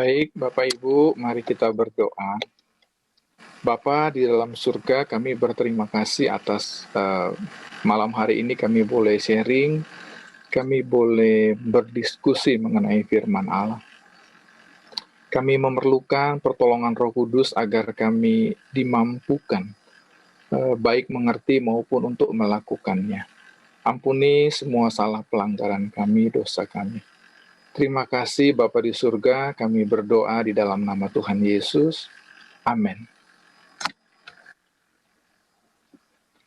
Baik, Bapak Ibu, mari kita berdoa. Bapa di dalam surga, kami berterima kasih atas malam hari ini kami boleh sharing, kami boleh berdiskusi mengenai firman Allah. Kami memerlukan pertolongan Roh Kudus agar kami dimampukan baik mengerti maupun untuk melakukannya. Ampuni semua salah pelanggaran kami, dosa kami. Terima kasih Bapa di surga, kami berdoa di dalam nama Tuhan Yesus. Amin.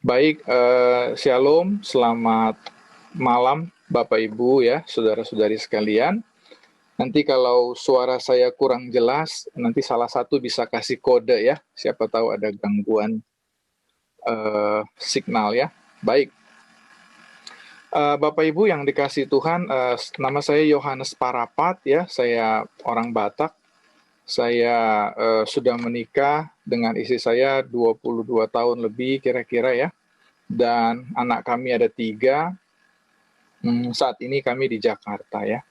Baik, Shalom, selamat malam Bapak Ibu ya, saudara-saudari sekalian. Nanti kalau suara saya kurang jelas, nanti salah satu bisa kasih kode ya, siapa tahu ada gangguan signal ya. Baik, Bapak Ibu yang dikasih Tuhan, nama saya Yohanes Parapat ya, saya orang Batak. Saya sudah menikah dengan istri saya 22 tahun lebih kira-kira ya. Dan anak kami ada 3. Saat ini kami di Jakarta ya.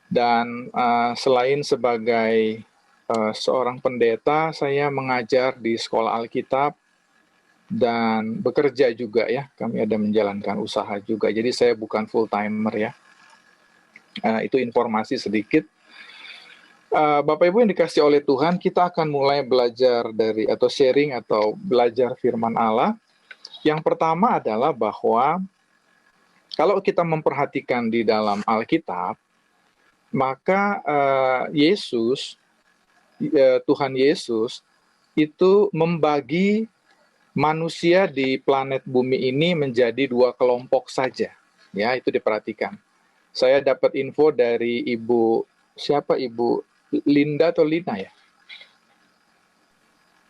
Dan selain sebagai seorang pendeta, saya mengajar di sekolah Alkitab dan bekerja juga ya. Kami ada menjalankan usaha juga. Jadi saya bukan full timer ya. Itu informasi sedikit. Bapak Ibu yang dikasih oleh Tuhan, kita akan mulai belajar dari atau sharing atau belajar firman Allah. Yang pertama adalah bahwa kalau kita memperhatikan di dalam Alkitab, maka Tuhan Yesus itu membagi manusia di planet bumi ini menjadi 2 kelompok saja. Ya, itu diperhatikan. Saya dapat info dari Ibu Linda atau Lina ya?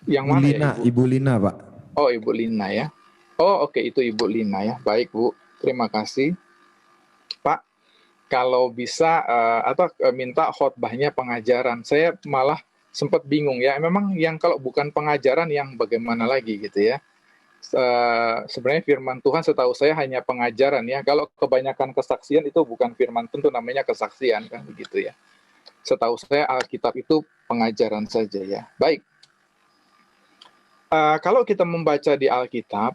Yang Ibu mana Lina, ya, Ibu? Ibu Lina, Pak. Oh, Ibu Lina ya. Oh, oke, itu Ibu Lina ya. Baik, Bu. Terima kasih. Pak, kalau bisa minta khotbahnya pengajaran. Saya malah sempat bingung ya. Memang yang kalau bukan pengajaran yang bagaimana lagi gitu ya. Sebenarnya firman Tuhan setahu saya hanya pengajaran ya. Kalau kebanyakan kesaksian itu bukan firman, tentu namanya kesaksian kan begitu ya. Setahu saya Alkitab itu pengajaran saja ya. Baik. Kalau kita membaca di Alkitab,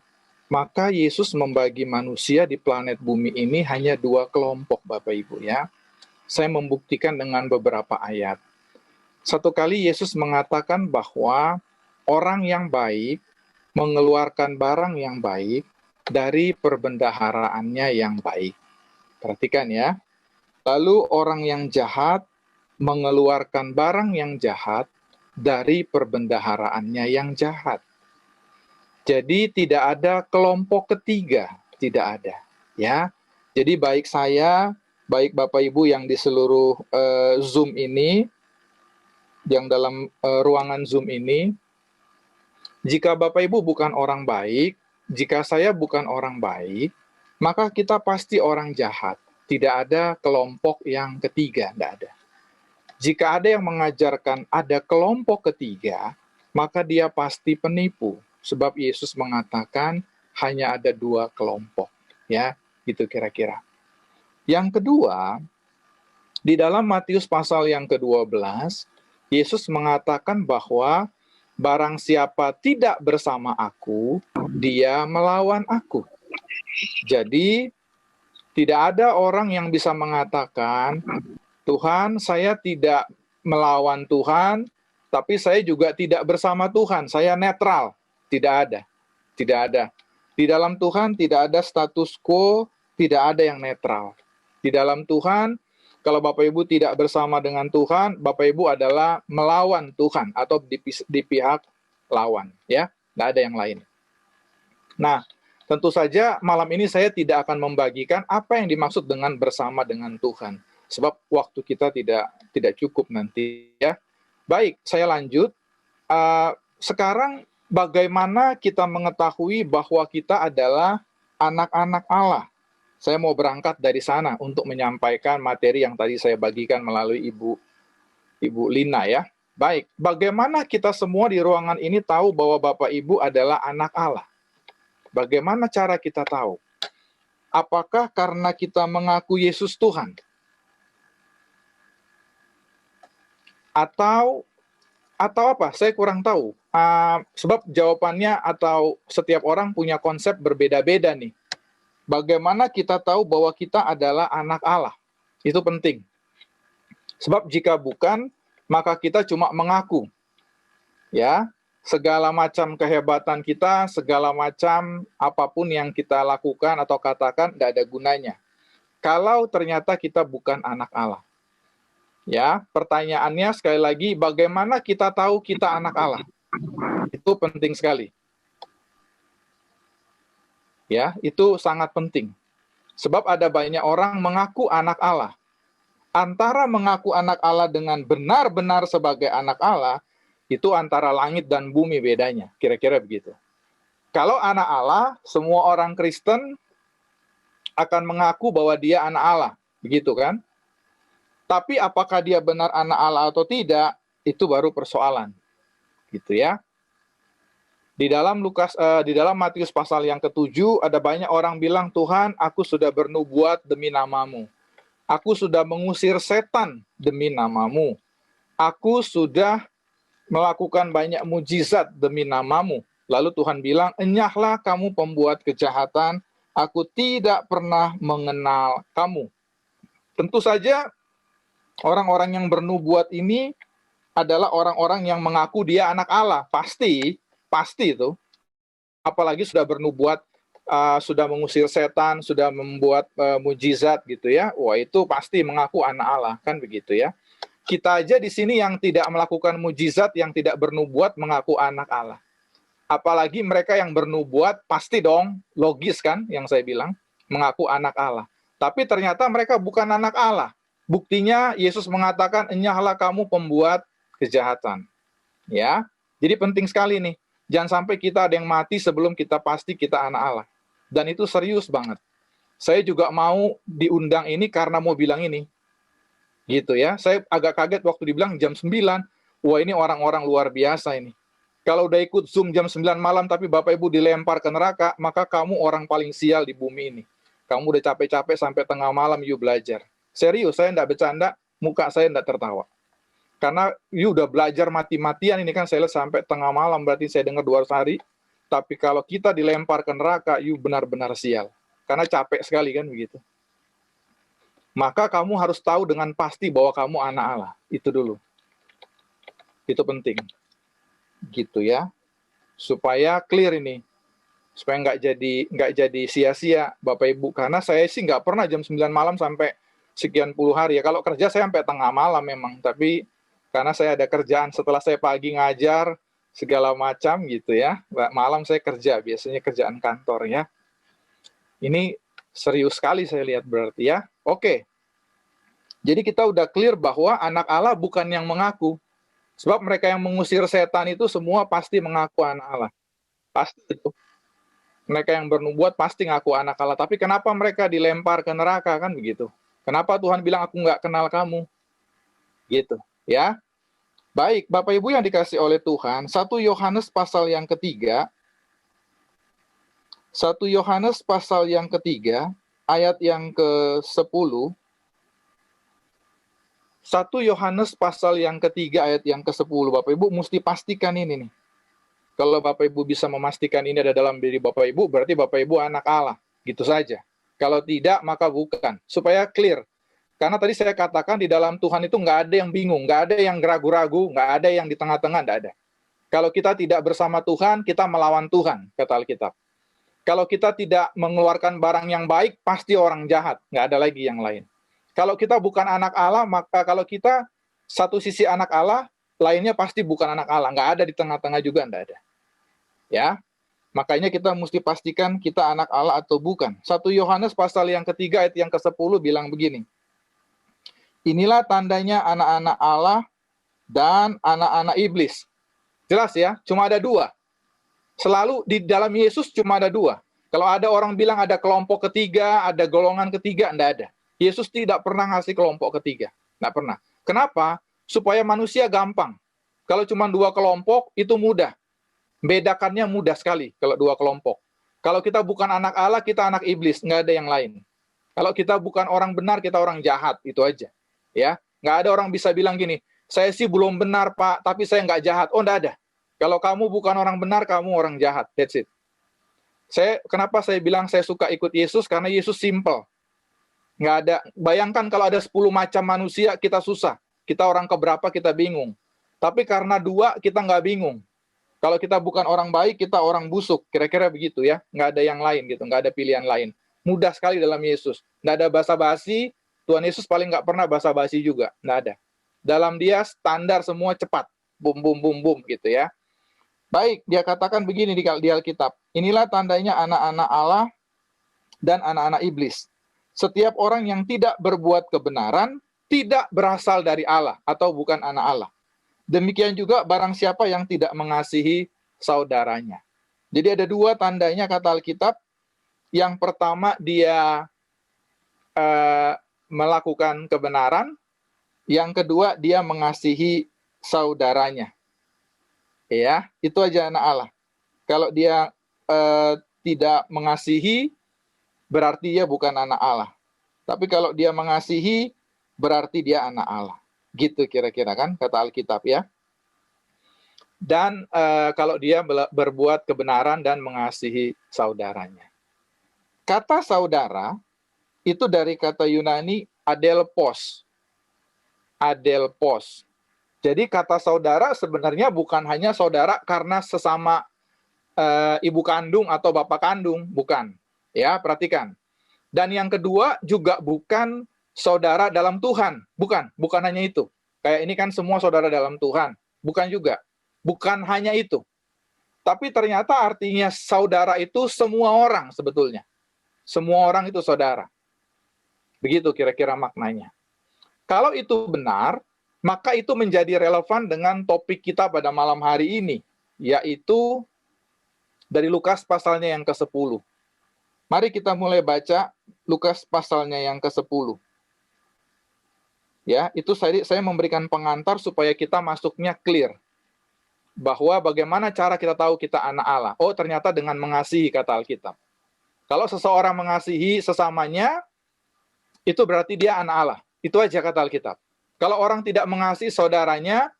maka Yesus membagi manusia di planet bumi ini hanya 2 kelompok, Bapak Ibu ya. Saya membuktikan dengan beberapa ayat. Satu kali Yesus mengatakan bahwa orang yang baik mengeluarkan barang yang baik dari perbendaharaannya yang baik. Perhatikan ya. Lalu orang yang jahat mengeluarkan barang yang jahat dari perbendaharaannya yang jahat. Jadi tidak ada kelompok ketiga, tidak ada, ya. Jadi baik saya, baik Bapak Ibu yang di seluruh Zoom ini, yang dalam ruangan Zoom ini, jika Bapak Ibu bukan orang baik, jika saya bukan orang baik, maka kita pasti orang jahat. Tidak ada kelompok yang ketiga, tidak ada. Jika ada yang mengajarkan ada kelompok ketiga, maka dia pasti penipu. Sebab Yesus mengatakan hanya ada 2 kelompok. Ya, gitu kira-kira. Yang kedua, di dalam Matius pasal yang ke-12, Yesus mengatakan bahwa barang siapa tidak bersama aku, dia melawan aku. Jadi, tidak ada orang yang bisa mengatakan, Tuhan, saya tidak melawan Tuhan, tapi saya juga tidak bersama Tuhan, saya netral. Tidak ada. Tidak ada. Di dalam Tuhan tidak ada status quo, tidak ada yang netral. Di dalam Tuhan, kalau Bapak Ibu tidak bersama dengan Tuhan, Bapak Ibu adalah melawan Tuhan atau di pihak lawan, ya. Tidak ada yang lain. Nah, tentu saja malam ini saya tidak akan membagikan apa yang dimaksud dengan bersama dengan Tuhan. Sebab waktu kita tidak cukup nanti, ya. Baik, saya lanjut. Sekarang bagaimana kita mengetahui bahwa kita adalah anak-anak Allah? Saya mau berangkat dari sana untuk menyampaikan materi yang tadi saya bagikan melalui Ibu Lina ya. Baik, bagaimana kita semua di ruangan ini tahu bahwa Bapak Ibu adalah anak Allah? Bagaimana cara kita tahu? Apakah karena kita mengaku Yesus Tuhan? Atau apa? Saya kurang tahu. Sebab jawabannya atau setiap orang punya konsep berbeda-beda nih. Bagaimana kita tahu bahwa kita adalah anak Allah? Itu penting. Sebab jika bukan, maka kita cuma mengaku. Ya, segala macam kehebatan kita, segala macam apapun yang kita lakukan atau katakan tidak ada gunanya. Kalau ternyata kita bukan anak Allah. Ya, pertanyaannya sekali lagi, bagaimana kita tahu kita anak Allah? Itu penting sekali. Ya, itu sangat penting. Sebab ada banyak orang mengaku anak Allah. Antara mengaku anak Allah dengan benar-benar sebagai anak Allah, itu antara langit dan bumi bedanya. Kira-kira begitu. Kalau anak Allah, semua orang Kristen akan mengaku bahwa dia anak Allah. Begitu kan? Tapi apakah dia benar anak Allah atau tidak, itu baru persoalan. Gitu ya. Di dalam Matius pasal yang ke-7 ada banyak orang bilang, "Tuhan, aku sudah bernubuat demi nama-Mu. Aku sudah mengusir setan demi nama-Mu. Aku sudah melakukan banyak mujizat demi nama-Mu." Lalu Tuhan bilang, "Enyahlah kamu pembuat kejahatan, aku tidak pernah mengenal kamu." Tentu saja orang-orang yang bernubuat ini adalah orang-orang yang mengaku dia anak Allah. Pasti itu. Apalagi sudah bernubuat, sudah mengusir setan, sudah membuat mujizat gitu ya. Wah, itu pasti mengaku anak Allah, kan begitu ya. Kita aja di sini yang tidak melakukan mujizat, yang tidak bernubuat mengaku anak Allah. Apalagi mereka yang bernubuat, pasti dong, logis kan yang saya bilang, mengaku anak Allah. Tapi ternyata mereka bukan anak Allah. Buktinya Yesus mengatakan, "Enyahlah kamu pembuat kejahatan." Ya. Jadi penting sekali nih. Jangan sampai kita ada yang mati sebelum kita pasti kita anak Allah. Dan itu serius banget. Saya juga mau diundang ini karena mau bilang ini. Gitu ya. Saya agak kaget waktu dibilang jam 9. Wah, ini orang-orang luar biasa ini. Kalau udah ikut Zoom jam 9 malam tapi Bapak Ibu dilempar ke neraka, maka kamu orang paling sial di bumi ini. Kamu udah capek-capek sampai tengah malam you belajar. Serius, saya enggak bercanda, muka saya enggak tertawa. Karena you udah belajar mati-matian ini kan, saya lihat sampai tengah malam, berarti saya dengar 2 hari. Tapi kalau kita dilempar ke neraka, you benar-benar sial. Karena capek sekali kan begitu. Maka kamu harus tahu dengan pasti bahwa kamu anak Allah. Itu dulu. Itu penting. Gitu ya. Supaya clear ini. Supaya nggak jadi sia-sia Bapak Ibu. Karena saya sih nggak pernah jam 9 malam sampai sekian puluh hari ya. Kalau kerja saya sampai tengah malam memang. Tapi karena saya ada kerjaan setelah saya pagi ngajar segala macam gitu ya. Malam saya kerja, biasanya kerjaan kantor ya. Ini serius sekali saya lihat berarti ya. Oke. Jadi kita udah clear bahwa anak Allah bukan yang mengaku. Sebab mereka yang mengusir setan itu semua pasti mengaku anak Allah. Pasti itu. Mereka yang bernubuat pasti ngaku anak Allah. Tapi kenapa mereka dilempar ke neraka kan begitu? Kenapa Tuhan bilang aku nggak kenal kamu? Gitu ya. Baik, Bapak Ibu yang dikasih oleh Tuhan, 1 Yohanes pasal yang ketiga, 1 Yohanes pasal yang ketiga, ayat yang ke-10, 1 Yohanes pasal yang ketiga, ayat yang ke-10, Bapak Ibu mesti pastikan ini nih. Kalau Bapak Ibu bisa memastikan ini ada dalam diri Bapak Ibu, berarti Bapak Ibu anak Allah, gitu saja. Kalau tidak, maka bukan. Supaya clear. Karena tadi saya katakan di dalam Tuhan itu nggak ada yang bingung, nggak ada yang ragu-ragu, nggak ada yang di tengah-tengah, nggak ada. Kalau kita tidak bersama Tuhan, kita melawan Tuhan, kata Alkitab. Kalau kita tidak mengeluarkan barang yang baik, pasti orang jahat, nggak ada lagi yang lain. Kalau kita bukan anak Allah, maka kalau kita satu sisi anak Allah, lainnya pasti bukan anak Allah, nggak ada di tengah-tengah juga, nggak ada. Ya, makanya kita mesti pastikan kita anak Allah atau bukan. 1 Yohanes pasal yang ketiga, ayat yang ke-10 bilang begini. Inilah tandanya anak-anak Allah dan anak-anak iblis. Jelas ya, cuma ada 2. Selalu di dalam Yesus cuma ada 2. Kalau ada orang bilang ada kelompok ketiga, ada golongan ketiga, enggak ada. Yesus tidak pernah ngasih kelompok ketiga. Enggak pernah. Kenapa? Supaya manusia gampang. Kalau cuma 2 kelompok, itu mudah. Bedakannya mudah sekali kalau 2 kelompok. Kalau kita bukan anak Allah, kita anak iblis, enggak ada yang lain. Kalau kita bukan orang benar, kita orang jahat, itu aja. Ya, nggak ada orang bisa bilang gini, Saya sih belum benar, Pak, tapi saya nggak jahat. Oh, nggak ada. Kalau kamu bukan orang benar, kamu orang jahat. That's it. Kenapa saya bilang saya suka ikut Yesus? Karena Yesus simple. Nggak ada. Bayangkan kalau ada 10 macam manusia, kita susah. Kita orang keberapa, kita bingung. Tapi karena 2, kita nggak bingung. Kalau kita bukan orang baik, kita orang busuk. Kira-kira begitu ya. Nggak ada yang lain gitu. Nggak ada pilihan lain. Mudah sekali dalam Yesus. Nggak ada basa-basi. Tuhan Yesus paling nggak pernah basa-basi juga. Nggak ada. Dalam dia standar semua cepat. Bum, bum, bum, bum gitu ya. Baik, dia katakan begini di Alkitab. Inilah tandanya anak-anak Allah dan anak-anak iblis. Setiap orang yang tidak berbuat kebenaran, tidak berasal dari Allah atau bukan anak Allah. Demikian juga barang siapa yang tidak mengasihi saudaranya. Jadi ada 2 tandanya kata Alkitab. Yang pertama dia melakukan kebenaran. Yang kedua dia mengasihi saudaranya. Ya, itu aja anak Allah. Kalau dia tidak mengasihi, berarti dia bukan anak Allah. Tapi kalau dia mengasihi, berarti dia anak Allah. Gitu kira-kira kan, kata Alkitab ya. Dan kalau dia berbuat kebenaran dan mengasihi saudaranya. Kata saudara, itu dari kata Yunani adelpos. Adelpos. Jadi kata saudara sebenarnya bukan hanya saudara karena sesama ibu kandung atau bapak kandung, bukan. Ya, perhatikan. Dan yang kedua juga bukan saudara dalam Tuhan, bukan hanya itu. Kayak ini kan semua saudara dalam Tuhan, bukan juga. Bukan hanya itu. Tapi ternyata artinya saudara itu semua orang sebetulnya. Semua orang itu saudara. Begitu kira-kira maknanya. Kalau itu benar, maka itu menjadi relevan dengan topik kita pada malam hari ini, yaitu dari Lukas pasalnya yang ke-10. Mari kita mulai baca Lukas pasalnya yang ke-10. Ya, itu saya memberikan pengantar supaya kita masuknya clear. Bahwa bagaimana cara kita tahu kita anak Allah. Oh, ternyata dengan mengasihi, kata Alkitab. Kalau seseorang mengasihi sesamanya, itu berarti dia anak Allah. Itu aja kata Alkitab. Kalau orang tidak mengasihi saudaranya,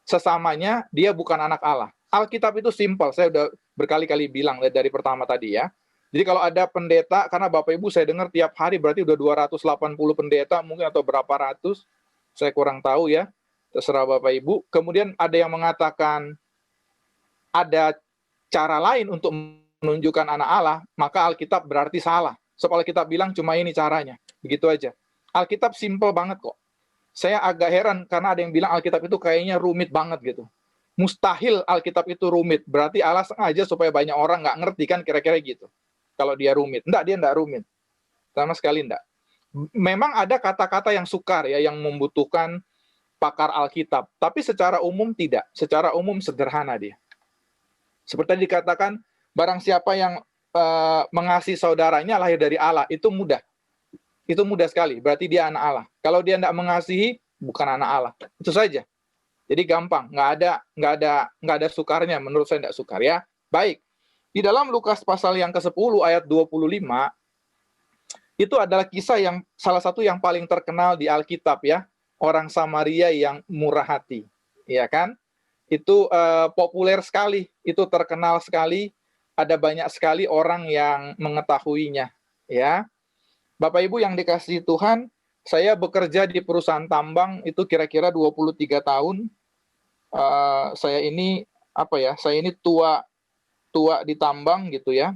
sesamanya, dia bukan anak Allah. Alkitab itu simpel, saya udah berkali-kali bilang dari pertama tadi ya. Jadi kalau ada pendeta, karena Bapak Ibu saya dengar tiap hari berarti udah 280 pendeta mungkin atau berapa ratus, saya kurang tahu ya, terserah Bapak Ibu. Kemudian ada yang mengatakan ada cara lain untuk menunjukkan anak Allah, maka Alkitab berarti salah. Sebab Alkitab bilang cuma ini caranya, begitu aja. Alkitab simpel banget kok. Saya agak heran karena ada yang bilang Alkitab itu kayaknya rumit banget gitu. Mustahil Alkitab itu rumit. Berarti Allah sengaja supaya banyak orang nggak ngerti kan kira-kira gitu. Kalau dia rumit. Enggak, dia enggak rumit. Sama sekali enggak. Memang ada kata-kata yang sukar ya, yang membutuhkan pakar Alkitab. Tapi secara umum tidak. Secara umum sederhana dia. Seperti dikatakan, barang siapa yang mengasihi saudaranya lahir dari Allah. Itu mudah. Itu mudah sekali, berarti dia anak Allah. Kalau dia tidak mengasihi, bukan anak Allah. Itu saja. Jadi gampang, nggak ada sukarnya. Menurut saya tidak sukar ya. Baik. Di dalam Lukas pasal yang ke-10 ayat 25, itu adalah kisah yang salah satu yang paling terkenal di Alkitab ya. Orang Samaria yang murah hati, ya kan? Itu populer sekali, itu terkenal sekali. Ada banyak sekali orang yang mengetahuinya, ya. Bapak Ibu yang dikasihi Tuhan, saya bekerja di perusahaan tambang itu kira-kira 23 tahun. Saya ini tua di tambang gitu ya.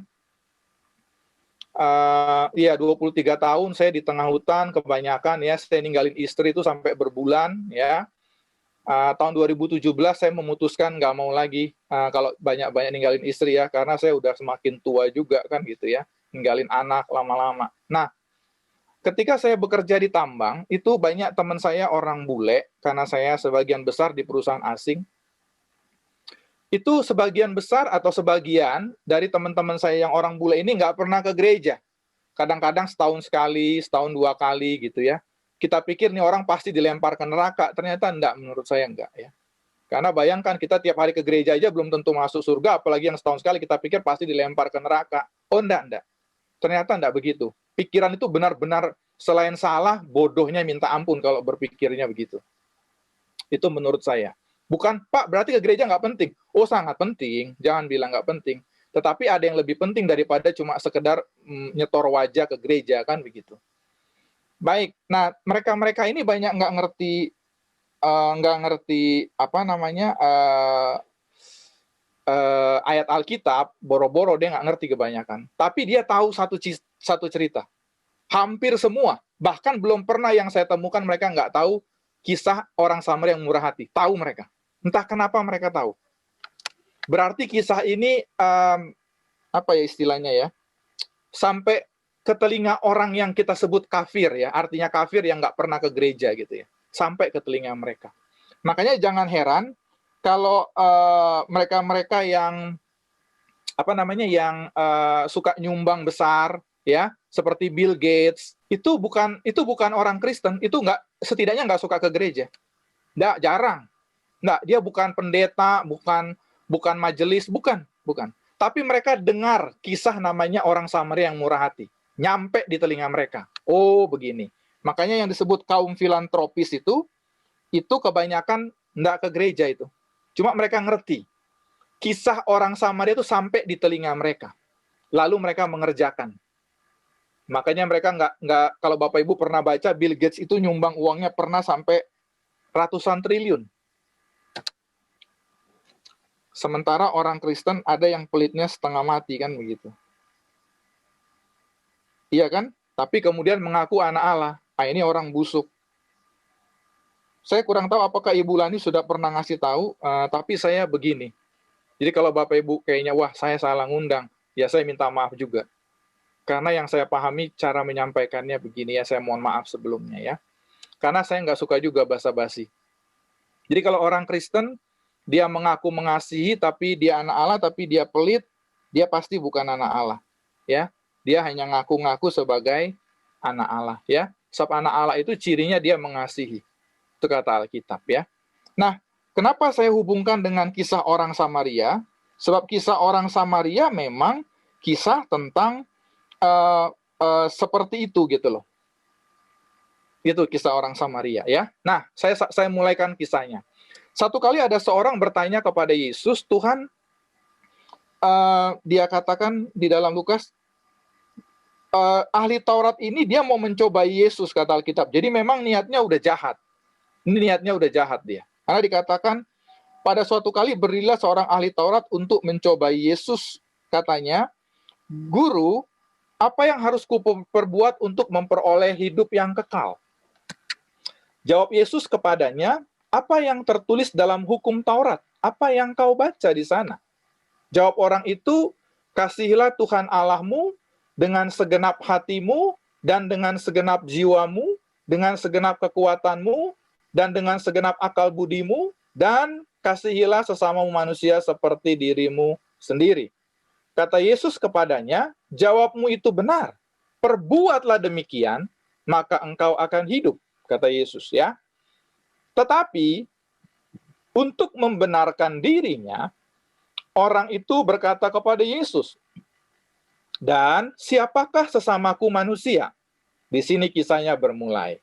Iya 23 tahun saya di tengah hutan kebanyakan ya, saya ninggalin istri itu sampai berbulan ya. Tahun 2017 saya memutuskan nggak mau lagi kalau banyak-banyak ninggalin istri ya, karena saya udah semakin tua juga kan gitu ya, ninggalin anak lama-lama. Nah, ketika saya bekerja di tambang, itu banyak teman saya orang bule, karena saya sebagian besar di perusahaan asing. Itu sebagian besar atau sebagian dari teman-teman saya yang orang bule ini nggak pernah ke gereja. Kadang-kadang setahun sekali, setahun 2 kali gitu ya. Kita pikir nih orang pasti dilempar ke neraka, ternyata enggak, menurut saya enggak ya. Karena bayangkan kita tiap hari ke gereja aja belum tentu masuk surga, apalagi yang setahun sekali kita pikir pasti dilempar ke neraka. Oh enggak. Ternyata enggak begitu. Pikiran itu benar-benar selain salah, bodohnya minta ampun kalau berpikirnya begitu. Itu menurut saya. Bukan, Pak, berarti ke gereja nggak penting. Oh, sangat penting. Jangan bilang nggak penting. Tetapi ada yang lebih penting daripada cuma sekedar nyetor wajah ke gereja, kan begitu. Baik, nah mereka-mereka ini banyak nggak ngerti apa namanya ayat Alkitab, boro-boro dia nggak ngerti kebanyakan. Tapi dia tahu satu cerita. Hampir semua, bahkan belum pernah yang saya temukan mereka nggak tahu kisah orang Samaria yang murah hati. Tahu mereka. Entah kenapa mereka tahu. Berarti kisah ini apa ya istilahnya ya? Sampai ke telinga orang yang kita sebut kafir ya, artinya kafir yang nggak pernah ke gereja gitu ya, sampai ke telinga mereka. Makanya jangan heran kalau mereka-mereka yang apa namanya yang suka nyumbang besar ya, seperti Bill Gates, itu bukan orang Kristen, itu setidaknya nggak suka ke gereja, nggak, jarang, nggak, dia bukan pendeta, bukan majelis, bukan. Tapi mereka dengar kisah namanya orang Samaria yang murah hati, nyampe di telinga mereka. Oh, begini. Makanya yang disebut kaum filantropis itu kebanyakan nggak ke gereja itu. Cuma mereka ngerti. Kisah orang Samaria itu sampai di telinga mereka. Lalu mereka mengerjakan. Makanya mereka nggak kalau Bapak Ibu pernah baca, Bill Gates itu nyumbang uangnya pernah sampai ratusan triliun. Sementara orang Kristen ada yang pelitnya setengah mati, kan begitu. Iya kan? Tapi kemudian mengaku anak Allah. Ah, ini orang busuk. Saya kurang tahu apakah Ibu Lani sudah pernah ngasih tahu, tapi saya begini. Jadi kalau Bapak Ibu kayaknya, wah saya salah ngundang, ya saya minta maaf juga. Karena yang saya pahami cara menyampaikannya begini ya, saya mohon maaf sebelumnya ya. Karena saya nggak suka juga basa-basi. Jadi kalau orang Kristen, dia mengaku mengasihi, tapi dia anak Allah, tapi dia pelit, dia pasti bukan anak Allah. Ya, dia hanya ngaku-ngaku sebagai anak Allah. Ya, sebab anak Allah itu cirinya dia mengasihi. Itu kata Alkitab ya. Nah, kenapa saya hubungkan dengan kisah orang Samaria? Sebab kisah orang Samaria memang kisah tentang seperti itu gitu loh. Itu kisah orang Samaria ya. Nah, saya mulaikan kisahnya. Satu kali ada seorang bertanya kepada Yesus, Tuhan, dia katakan di dalam Lukas, ahli Taurat ini dia mau mencobai Yesus, kata Alkitab. Jadi memang niatnya udah jahat. Ini niatnya udah jahat dia. Karena dikatakan, pada suatu kali berilah seorang ahli Taurat untuk mencobai Yesus, katanya, Guru, apa yang harus kuperbuat untuk memperoleh hidup yang kekal? Jawab Yesus kepadanya, apa yang tertulis dalam hukum Taurat? Apa yang kau baca di sana? Jawab orang itu, kasihilah Tuhan Allahmu dengan segenap hatimu, dan dengan segenap jiwamu, dengan segenap kekuatanmu, dan dengan segenap akal budimu, dan kasihilah sesamamu manusia seperti dirimu sendiri. Kata Yesus kepadanya, jawabmu itu benar. Perbuatlah demikian, maka engkau akan hidup, kata Yesus ya. Tetapi untuk membenarkan dirinya, orang itu berkata kepada Yesus, dan siapakah sesamaku manusia? Di sini kisahnya bermulai.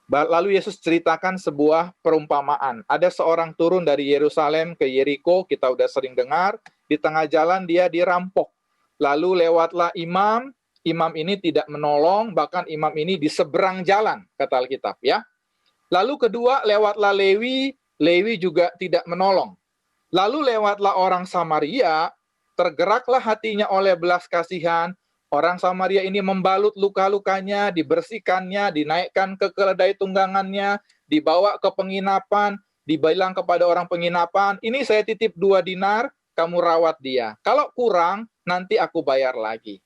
Lalu Yesus ceritakan sebuah perumpamaan. Ada seorang turun dari Yerusalem ke Yeriko, kita udah sering dengar, di tengah jalan dia dirampok. Lalu lewatlah imam ini tidak menolong, bahkan imam ini di seberang jalan, kata Alkitab ya. Lalu kedua, lewatlah Lewi juga tidak menolong. Lalu lewatlah orang Samaria, tergeraklah hatinya oleh belas kasihan. Orang Samaria ini membalut luka-lukanya, dibersihkannya, dinaikkan ke keledai tunggangannya, dibawa ke penginapan, dibilang kepada orang penginapan, ini saya titip 2 dinar, kamu rawat dia. Kalau kurang, nanti aku bayar lagi.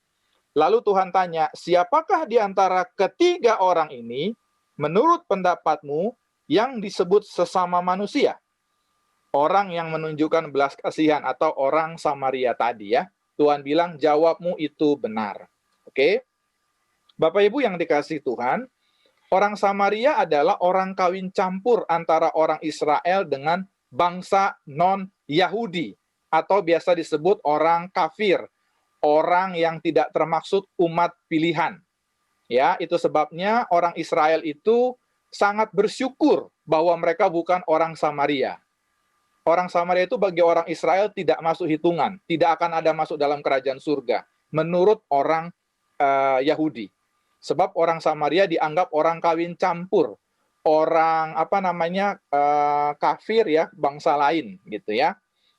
Lalu Tuhan tanya, siapakah di antara ketiga orang ini, menurut pendapatmu, yang disebut sesama manusia? Orang yang menunjukkan belas kasihan atau orang Samaria tadi ya. Tuhan bilang, jawabmu itu benar. Oke? Bapak Ibu yang dikasihi Tuhan, orang Samaria adalah orang kawin campur antara orang Israel dengan bangsa non-Yahudi, atau biasa disebut orang kafir, orang yang tidak termaksud umat pilihan. Ya, itu sebabnya orang Israel itu sangat bersyukur bahwa mereka bukan orang Samaria. Orang Samaria itu bagi orang Israel tidak masuk hitungan, tidak akan ada masuk dalam kerajaan surga, menurut orang Yahudi. Sebab orang Samaria dianggap orang kawin campur, orang kafir ya, bangsa lain gitu ya.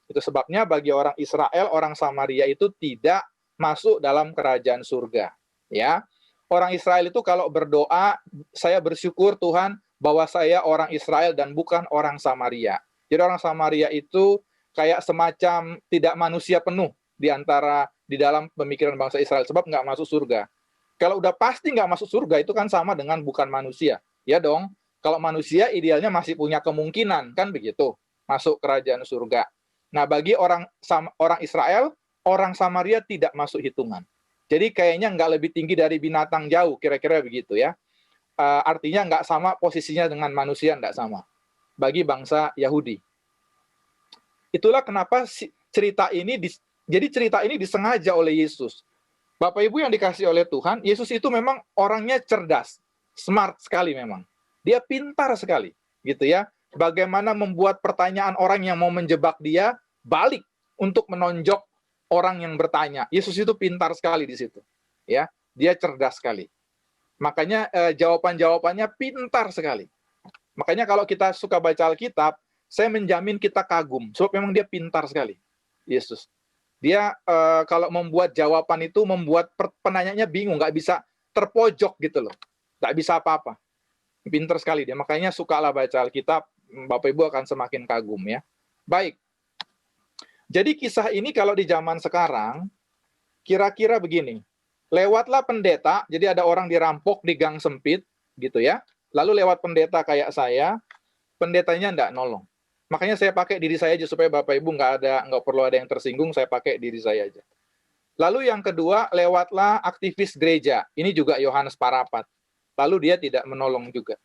Itu sebabnya bagi orang Israel, orang Samaria itu tidak masuk dalam kerajaan surga, ya. Orang Israel itu kalau berdoa, saya bersyukur Tuhan bahwa saya orang Israel dan bukan orang Samaria. Jadi orang Samaria itu kayak semacam tidak manusia penuh di dalam pemikiran bangsa Israel, sebab nggak masuk surga. Kalau udah pasti nggak masuk surga, itu kan sama dengan bukan manusia. Ya dong, kalau manusia idealnya masih punya kemungkinan, kan begitu, masuk kerajaan surga. Nah, bagi orang Israel, orang Samaria tidak masuk hitungan. Jadi kayaknya nggak lebih tinggi dari binatang jauh, kira-kira begitu ya. Artinya nggak sama posisinya dengan manusia, nggak sama. Bagi bangsa Yahudi. Itulah kenapa cerita ini disengaja oleh Yesus. Bapak Ibu yang dikasih oleh Tuhan, Yesus itu memang orangnya cerdas, smart sekali memang. Dia pintar sekali, gitu ya. Bagaimana membuat pertanyaan orang yang mau menjebak dia balik untuk menonjok orang yang bertanya. Yesus itu pintar sekali di situ. Ya, dia cerdas sekali. Makanya jawaban-jawabannya pintar sekali. Makanya kalau kita suka baca Alkitab, saya menjamin kita kagum. Sebab memang dia pintar sekali, Yesus. Dia kalau membuat jawaban itu membuat penanyanya bingung, nggak bisa terpojok gitu loh. Nggak bisa apa-apa. Pintar sekali dia. Makanya sukalah baca Alkitab, Bapak Ibu akan semakin kagum ya. Baik. Jadi kisah ini kalau di zaman sekarang, kira-kira begini. Lewatlah pendeta, jadi ada orang dirampok di gang sempit, gitu ya. Lalu lewat pendeta kayak saya, pendetanya enggak nolong. Makanya saya pakai diri saya aja supaya Bapak Ibu nggak perlu ada yang tersinggung, saya pakai diri saya aja. Lalu yang kedua, lewatlah aktivis gereja. Ini juga Yohanes Parapat. Lalu dia tidak menolong juga.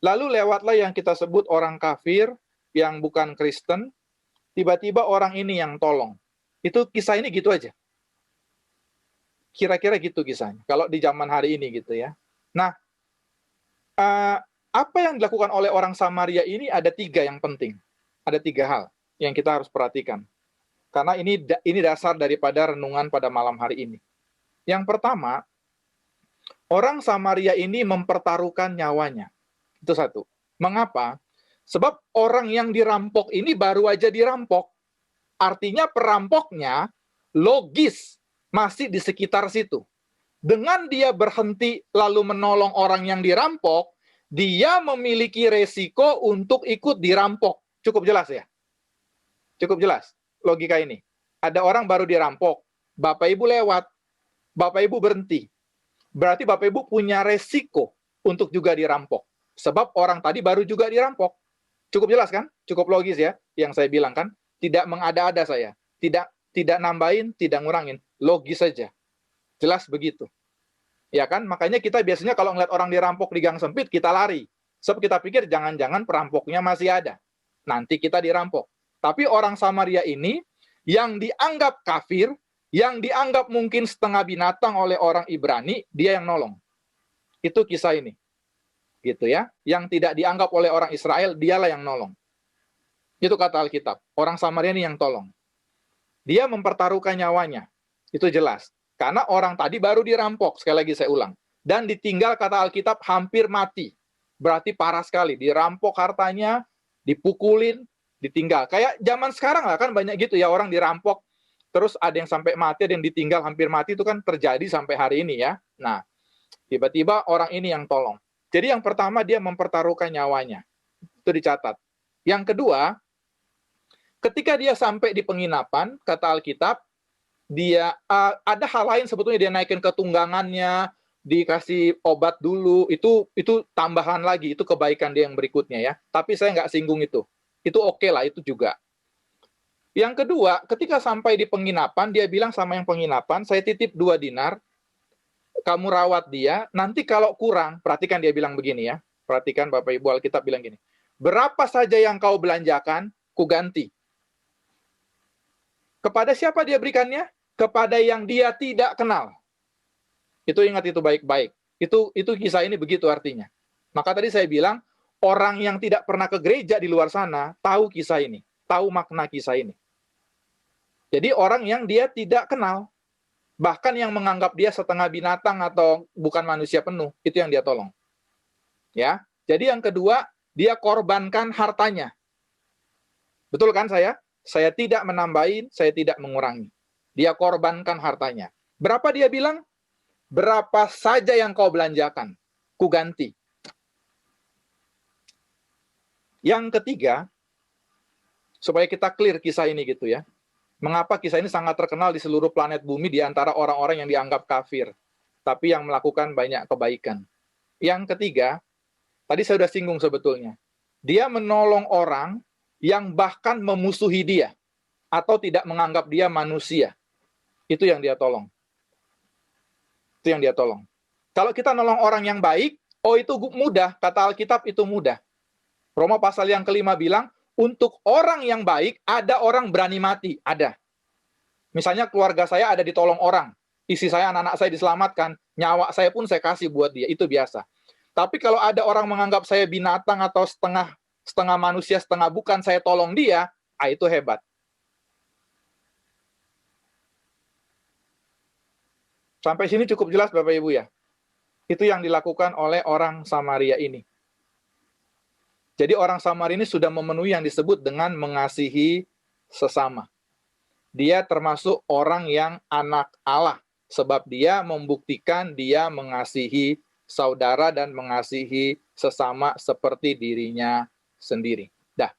Lalu lewatlah yang kita sebut orang kafir, yang bukan Kristen, tiba-tiba orang ini yang tolong. Itu kisah ini gitu aja. Kira-kira gitu kisahnya. Kalau di zaman hari ini gitu ya. Nah, apa yang dilakukan oleh orang Samaria ini ada 3 yang penting. Ada 3 hal yang kita harus perhatikan. Karena ini dasar daripada renungan pada malam hari ini. Yang pertama, orang Samaria ini mempertaruhkan nyawanya. Itu satu. Mengapa? Sebab orang yang dirampok ini baru aja dirampok. Artinya perampoknya logis masih di sekitar situ. Dengan dia berhenti lalu menolong orang yang dirampok, dia memiliki resiko untuk ikut dirampok. Cukup jelas ya? Cukup jelas logika ini. Ada orang baru dirampok, Bapak Ibu lewat, Bapak Ibu berhenti. Berarti Bapak Ibu punya resiko untuk juga dirampok. Sebab orang tadi baru juga dirampok. Cukup jelas kan? Cukup logis ya yang saya bilang kan? Tidak mengada-ada saya. Tidak nambahin, tidak ngurangin. Logis saja. Jelas begitu. Ya kan? Makanya kita biasanya kalau ngeliat orang dirampok di gang sempit, kita lari. Sebab kita pikir jangan-jangan perampoknya masih ada. Nanti kita dirampok. Tapi orang Samaria ini yang dianggap kafir, yang dianggap mungkin setengah binatang oleh orang Ibrani, dia yang nolong. Itu kisah ini. Gitu ya. Yang tidak dianggap oleh orang Israel, dialah yang nolong. Itu kata Alkitab. Orang Samaria ini yang tolong. Dia mempertaruhkan nyawanya. Itu jelas. Karena orang tadi baru dirampok. Sekali lagi saya ulang. Dan ditinggal kata Alkitab hampir mati. Berarti parah sekali. Dirampok hartanya, dipukulin, ditinggal. Kayak zaman sekarang lah kan banyak gitu ya. Orang dirampok, terus ada yang sampai mati, ada yang ditinggal hampir mati. Itu kan terjadi sampai hari ini ya. Nah, tiba-tiba orang ini yang tolong. Jadi yang pertama dia mempertaruhkan nyawanya. Itu dicatat. Yang kedua, ketika dia sampai di penginapan, kata Alkitab, dia ada hal lain sebetulnya, dia naikin ketunggangannya, dikasih obat dulu, itu tambahan lagi, itu kebaikan dia yang berikutnya ya. Tapi saya nggak singgung itu. Itu oke lah, itu juga. Yang kedua, ketika sampai di penginapan, dia bilang sama yang penginapan, saya titip 2 dinar, kamu rawat dia, nanti kalau kurang, perhatikan dia bilang begini ya, perhatikan Bapak Ibu, Alkitab bilang gini, berapa saja yang kau belanjakan, ku ganti. Kepada siapa dia berikannya? Kepada yang dia tidak kenal. Itu ingat itu baik-baik. Itu kisah ini begitu artinya. Maka tadi saya bilang, orang yang tidak pernah ke gereja di luar sana tahu kisah ini, tahu makna kisah ini. Jadi orang yang dia tidak kenal, bahkan yang menganggap dia setengah binatang atau bukan manusia penuh, itu yang dia tolong. Ya. Jadi yang kedua, dia korbankan hartanya. Betul kan saya? Saya tidak menambahin, saya tidak mengurangi. Dia korbankan hartanya. Berapa dia bilang? Berapa saja yang kau belanjakan, ku ganti. Yang ketiga, supaya kita clear kisah ini gitu ya. Mengapa kisah ini sangat terkenal di seluruh planet bumi di antara orang-orang yang dianggap kafir, tapi yang melakukan banyak kebaikan. Yang ketiga, tadi saya sudah singgung sebetulnya. Dia menolong orang yang bahkan memusuhi dia, atau tidak menganggap dia manusia. Itu yang dia tolong. Itu yang dia tolong. Kalau kita nolong orang yang baik, oh itu mudah, kata Alkitab itu mudah. Roma pasal yang kelima bilang, untuk orang yang baik, ada orang berani mati, ada. Misalnya keluarga saya ada ditolong orang, istri saya, anak-anak saya diselamatkan, nyawa saya pun saya kasih buat dia, itu biasa. Tapi kalau ada orang menganggap saya binatang atau setengah manusia, setengah bukan, saya tolong dia, itu hebat. Sampai sini cukup jelas Bapak Ibu ya? Itu yang dilakukan oleh orang Samaria ini. Jadi orang Samaria ini sudah memenuhi yang disebut dengan mengasihi sesama. Dia termasuk orang yang anak Allah, sebab dia membuktikan dia mengasihi saudara dan mengasihi sesama seperti dirinya sendiri. Dah.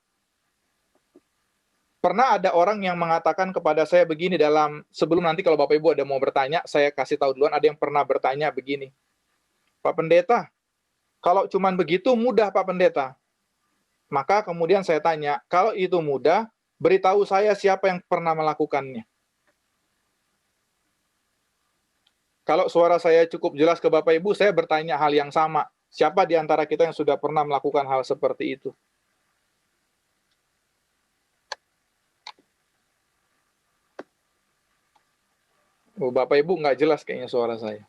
Pernah ada orang yang mengatakan kepada saya begini sebelum nanti kalau Bapak Ibu ada mau bertanya, saya kasih tahu duluan, ada yang pernah bertanya begini. Pak Pendeta, kalau cuman begitu mudah Pak Pendeta. Maka kemudian saya tanya, kalau itu mudah, beritahu saya siapa yang pernah melakukannya. Kalau suara saya cukup jelas ke Bapak Ibu, saya bertanya hal yang sama. Siapa di antara kita yang sudah pernah melakukan hal seperti itu? Oh, Bapak Ibu nggak jelas kayaknya suara saya.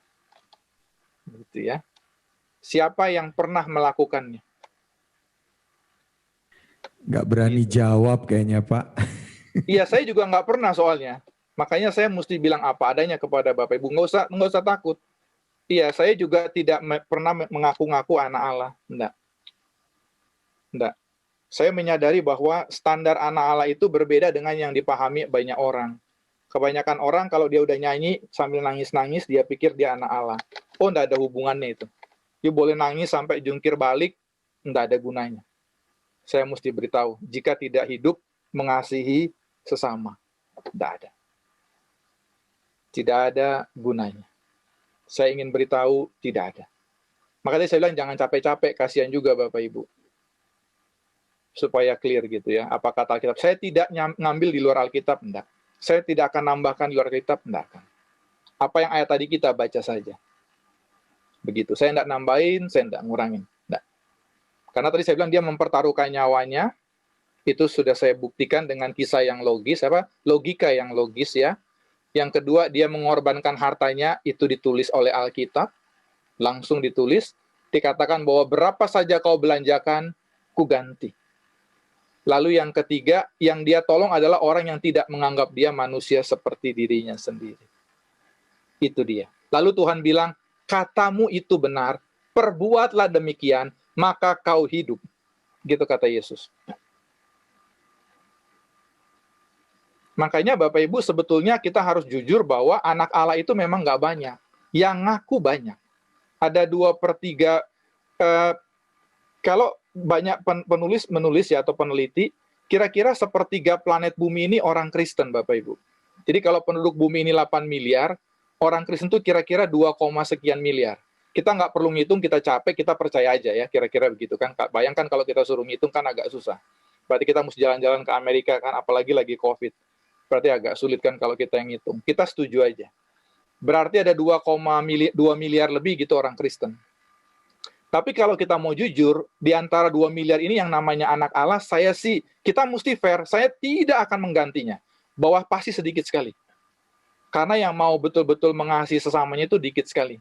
Gitu ya. Siapa yang pernah melakukannya? Nggak berani jawab kayaknya Pak. Iya, saya juga nggak pernah soalnya. Makanya saya mesti bilang apa adanya kepada Bapak Ibu. Nggak usah takut. Iya, saya juga tidak pernah mengaku-ngaku anak Allah. Enggak. Saya menyadari bahwa standar anak Allah itu berbeda dengan yang dipahami banyak orang. Kebanyakan orang kalau dia udah nyanyi sambil nangis-nangis, dia pikir dia anak Allah. Oh, enggak ada hubungannya itu. Dia boleh nangis sampai jungkir balik, enggak ada gunanya. Saya mesti beritahu, jika tidak hidup mengasihi sesama, enggak ada. Tidak ada gunanya. Saya ingin beritahu, tidak ada. Makanya saya bilang jangan capek-capek, kasihan juga Bapak Ibu. Supaya clear gitu ya, apa kata Alkitab. Saya tidak ngambil di luar Alkitab, enggak. Saya tidak akan nambahkan di luar Alkitab, enggak akan. Apa yang ayat tadi kita baca saja. Begitu, saya enggak nambahin, saya enggak ngurangin. Enggak. Karena tadi saya bilang dia mempertaruhkan nyawanya, itu sudah saya buktikan dengan kisah yang logis, logika yang logis ya. Yang kedua, dia mengorbankan hartanya, itu ditulis oleh Alkitab, langsung ditulis, dikatakan bahwa berapa saja kau belanjakan, ku ganti. Lalu yang ketiga, yang dia tolong adalah orang yang tidak menganggap dia manusia seperti dirinya sendiri. Itu dia. Lalu Tuhan bilang, katamu itu benar, perbuatlah demikian, maka kau hidup. Gitu kata Yesus. Makanya Bapak Ibu sebetulnya kita harus jujur bahwa anak Allah itu memang nggak banyak. Yang ngaku banyak. Ada 2/3, kalau banyak penulis menulis ya atau peneliti, kira-kira 1/3 planet bumi ini orang Kristen Bapak Ibu. Jadi kalau penduduk bumi ini 8 miliar, orang Kristen itu kira-kira 2, sekian miliar. Kita nggak perlu ngitung, kita capek, kita percaya aja ya, kira-kira begitu kan. Bayangkan kalau kita suruh ngitung kan agak susah. Berarti kita mesti jalan-jalan ke Amerika kan, apalagi lagi COVID. Berarti agak sulit kan kalau kita yang ngitung. Kita setuju aja. Berarti ada 2 miliar lebih gitu orang Kristen. Tapi kalau kita mau jujur, di antara 2 miliar ini yang namanya anak Allah, kita mesti fair, saya tidak akan menggantinya. Bahwa pasti sedikit sekali. Karena yang mau betul-betul mengasihi sesamanya itu dikit sekali.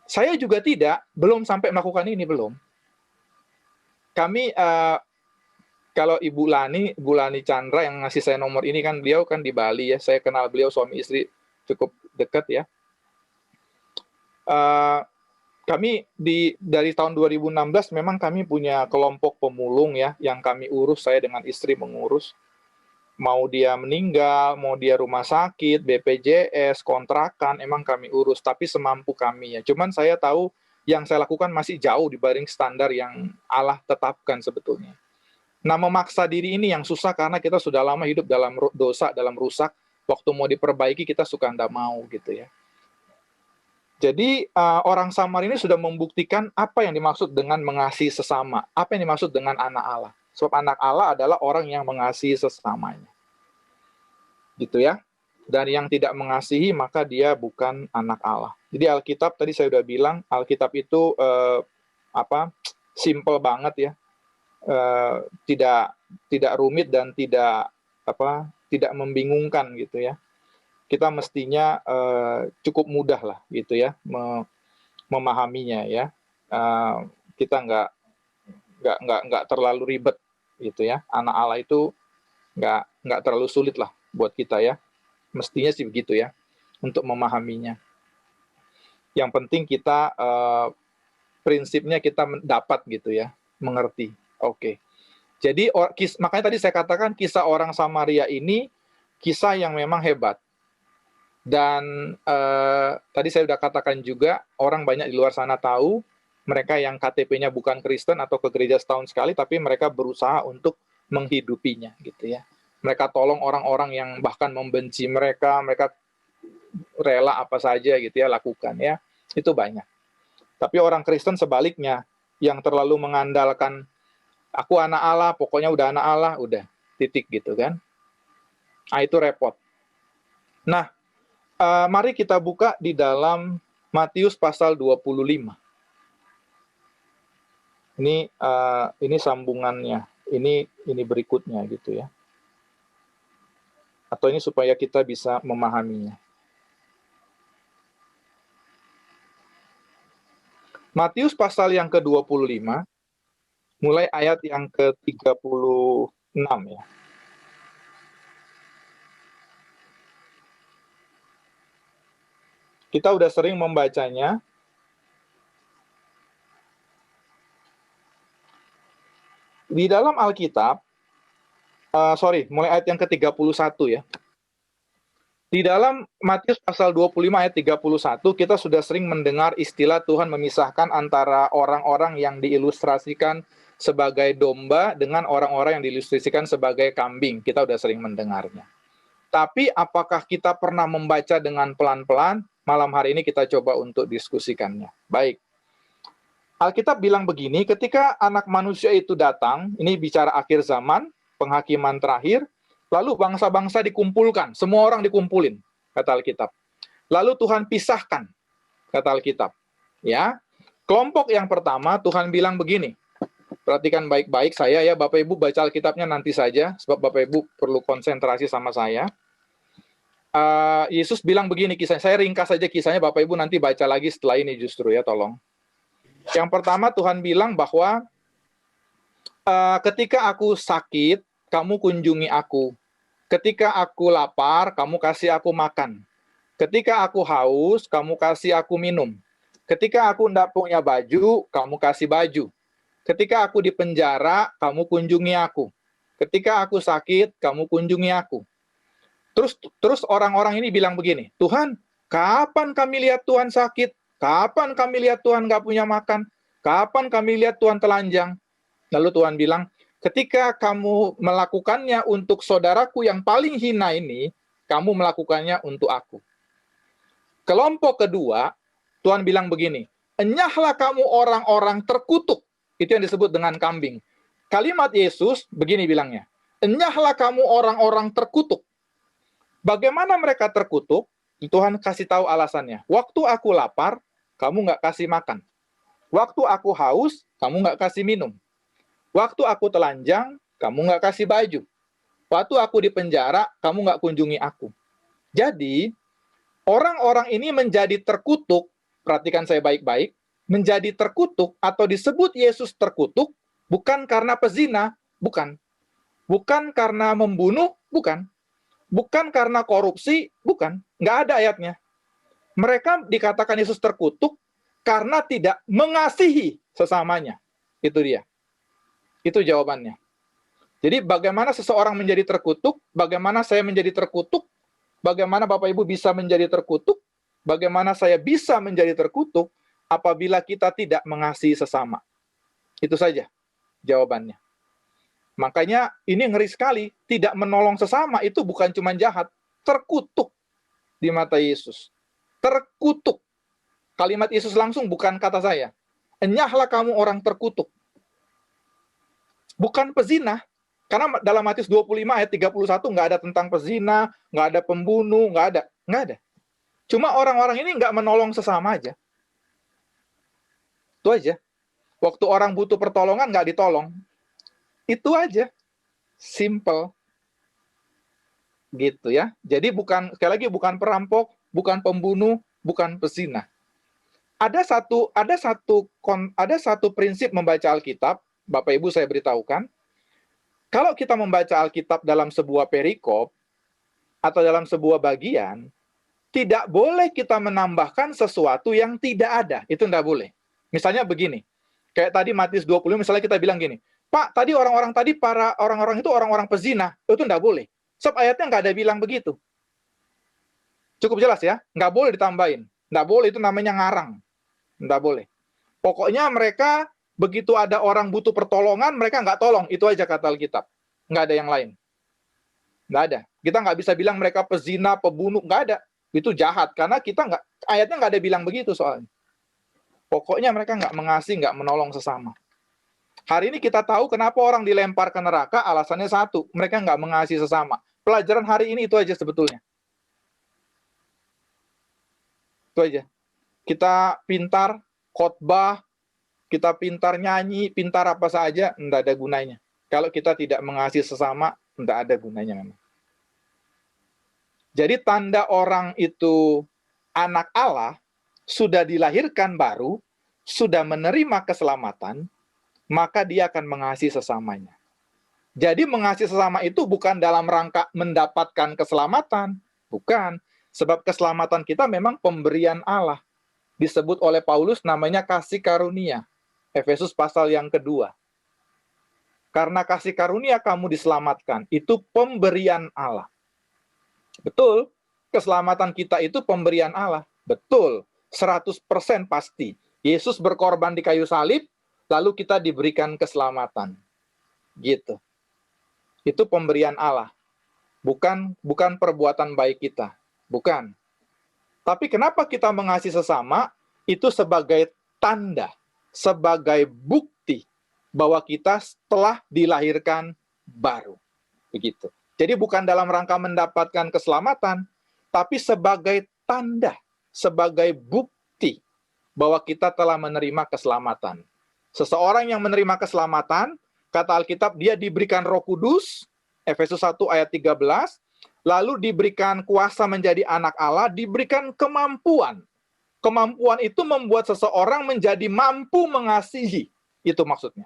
Saya juga tidak, belum sampai melakukan ini, belum. Kami, kalau Bu Lani Chandra yang ngasih saya nomor ini kan, beliau kan di Bali ya, saya kenal beliau suami istri cukup dekat ya. Kami dari tahun 2016 memang kami punya kelompok pemulung ya, yang kami urus, saya dengan istri mengurus. Mau dia meninggal, mau dia rumah sakit, BPJS, kontrakan, emang kami urus, tapi semampu kami ya. Cuman saya tahu yang saya lakukan masih jauh dibanding standar yang Allah tetapkan sebetulnya. Nah, memaksa diri ini yang susah karena kita sudah lama hidup dalam dosa, dalam rusak. Waktu mau diperbaiki kita suka nggak mau gitu ya. Jadi orang Samar ini sudah membuktikan apa yang dimaksud dengan mengasihi sesama, apa yang dimaksud dengan anak Allah. Sebab anak Allah adalah orang yang mengasihi sesamanya. Gitu ya. Dan yang tidak mengasihi maka dia bukan anak Allah. Jadi Alkitab tadi saya sudah bilang, Alkitab itu simple banget ya. Tidak rumit dan tidak membingungkan gitu ya. Kita mestinya cukup mudah lah gitu ya memahaminya ya. Kita nggak terlalu ribet gitu ya. Anak Allah itu nggak terlalu sulit lah buat kita ya. Mestinya sih begitu ya untuk memahaminya. Yang penting kita prinsipnya kita dapat gitu ya, mengerti. Oke. Jadi makanya tadi saya katakan kisah orang Samaria ini kisah yang memang hebat. Dan tadi saya sudah katakan juga, orang banyak di luar sana tahu, mereka yang KTP-nya bukan Kristen atau ke gereja setahun sekali, tapi mereka berusaha untuk menghidupinya, gitu ya. Mereka tolong orang-orang yang bahkan membenci mereka rela apa saja gitu ya lakukan ya, itu banyak. Tapi orang Kristen sebaliknya, yang terlalu mengandalkan, aku anak Allah, pokoknya udah anak Allah, udah, titik gitu kan. Nah, itu repot. Nah, mari kita buka di dalam Matius pasal 25. Ini sambungannya. Ini berikutnya gitu ya. Atau ini supaya kita bisa memahaminya. Matius pasal yang ke-25 mulai ayat yang ke-36 ya. Kita udah sering membacanya. Di dalam Alkitab, mulai ayat yang ke-31 ya. Di dalam Matius pasal 25 ayat 31, kita sudah sering mendengar istilah Tuhan memisahkan antara orang-orang yang diilustrasikan sebagai domba dengan orang-orang yang diilustrasikan sebagai kambing. Kita sudah sering mendengarnya. Tapi apakah kita pernah membaca dengan pelan-pelan? Malam hari ini kita coba untuk diskusikannya. Baik. Alkitab bilang begini, ketika anak manusia itu datang, ini bicara akhir zaman, penghakiman terakhir, lalu bangsa-bangsa dikumpulkan, semua orang dikumpulin, kata Alkitab. Lalu Tuhan pisahkan, kata Alkitab. Ya, kelompok yang pertama Tuhan bilang begini, perhatikan baik-baik saya ya, Bapak Ibu baca Alkitabnya nanti saja, sebab Bapak Ibu perlu konsentrasi sama saya. Yesus bilang begini kisahnya, saya ringkas saja kisahnya, Bapak Ibu nanti baca lagi setelah ini justru ya, tolong. Yang pertama Tuhan bilang bahwa ketika aku sakit, kamu kunjungi aku. Ketika aku lapar, kamu kasih aku makan. Ketika aku haus, kamu kasih aku minum. Ketika aku tidak punya baju, kamu kasih baju. Ketika aku di penjara, kamu kunjungi aku. Ketika aku sakit, kamu kunjungi aku. Terus orang-orang ini bilang begini, Tuhan, kapan kami lihat Tuhan sakit? Kapan kami lihat Tuhan nggak punya makan? Kapan kami lihat Tuhan telanjang? Lalu Tuhan bilang, ketika kamu melakukannya untuk saudaraku yang paling hina ini, kamu melakukannya untuk aku. Kelompok kedua, Tuhan bilang begini, enyahlah kamu orang-orang terkutuk. Itu yang disebut dengan kambing. Kalimat Yesus begini bilangnya, enyahlah kamu orang-orang terkutuk. Bagaimana mereka terkutuk? Tuhan kasih tahu alasannya. Waktu aku lapar, kamu nggak kasih makan. Waktu aku haus, kamu nggak kasih minum. Waktu aku telanjang, kamu nggak kasih baju. Waktu aku di penjara, kamu nggak kunjungi aku. Jadi, orang-orang ini menjadi terkutuk perhatikan saya baik-baik, menjadi terkutuk atau disebut Yesus terkutuk bukan karena pezina, bukan. Bukan karena membunuh, bukan. Bukan karena korupsi, bukan. Nggak ada ayatnya. Mereka dikatakan Yesus terkutuk karena tidak mengasihi sesamanya. Itu dia. Itu jawabannya. Jadi bagaimana seseorang menjadi terkutuk, bagaimana saya menjadi terkutuk, bagaimana Bapak Ibu bisa menjadi terkutuk, bagaimana saya bisa menjadi terkutuk apabila kita tidak mengasihi sesama. Itu saja jawabannya. Makanya ini ngeri sekali, tidak menolong sesama itu bukan cuma jahat, terkutuk di mata Yesus. Terkutuk. Kalimat Yesus langsung bukan kata saya. Enyahlah kamu orang terkutuk. Bukan pezina. Karena dalam Matius 25 ayat 31 nggak ada tentang pezina, nggak ada pembunuh, nggak ada. Nggak ada. Cuma orang-orang ini nggak menolong sesama aja. Itu aja. Waktu orang butuh pertolongan nggak ditolong. Itu aja. Simple. Gitu ya. Jadi bukan, sekali lagi bukan perampok, bukan pembunuh, bukan pezina. Ada satu prinsip membaca Alkitab, Bapak Ibu saya beritahukan. Kalau kita membaca Alkitab dalam sebuah perikop atau dalam sebuah bagian, tidak boleh kita menambahkan sesuatu yang tidak ada. Itu tidak boleh. Misalnya begini, kayak tadi Matius 20, misalnya kita bilang gini, Pak, tadi para orang-orang itu orang-orang pezina. Itu tidak boleh. Sebab ayatnya nggak ada bilang begitu. Cukup jelas ya, nggak boleh ditambahin. Nggak boleh, itu namanya ngarang. Nggak boleh. Pokoknya mereka begitu ada orang butuh pertolongan, mereka nggak tolong. Itu aja kata Alkitab. Nggak ada yang lain. Nggak ada. Kita nggak bisa bilang mereka pezina, pembunuh. Nggak ada. Itu jahat. Karena ayatnya nggak ada bilang begitu soalnya. Pokoknya mereka nggak mengasihi, nggak menolong sesama. Hari ini kita tahu kenapa orang dilempar ke neraka, alasannya satu. Mereka nggak mengasihi sesama. Pelajaran hari ini itu aja sebetulnya. Itu aja. Kita pintar khotbah, kita pintar nyanyi, pintar apa saja, tidak ada gunanya. Kalau kita tidak mengasihi sesama, tidak ada gunanya memang. Jadi tanda orang itu anak Allah, sudah dilahirkan baru, sudah menerima keselamatan, maka dia akan mengasihi sesamanya. Jadi mengasihi sesama itu bukan dalam rangka mendapatkan keselamatan, bukan. Sebab keselamatan kita memang pemberian Allah. Disebut oleh Paulus namanya kasih karunia. Efesus pasal yang kedua. Karena kasih karunia kamu diselamatkan. Itu pemberian Allah. Betul, keselamatan kita itu pemberian Allah. Betul, 100% pasti. Yesus berkorban di kayu salib, lalu kita diberikan keselamatan. Gitu. Itu pemberian Allah. Bukan perbuatan baik kita. Bukan. Tapi kenapa kita mengasihi sesama? Itu sebagai tanda, sebagai bukti bahwa kita telah dilahirkan baru. Begitu. Jadi bukan dalam rangka mendapatkan keselamatan, tapi sebagai tanda, sebagai bukti bahwa kita telah menerima keselamatan. Seseorang yang menerima keselamatan, kata Alkitab, dia diberikan Roh Kudus, Efesus 1 ayat 13, lalu diberikan kuasa menjadi anak Allah, diberikan kemampuan. Kemampuan itu membuat seseorang menjadi mampu mengasihi. Itu maksudnya.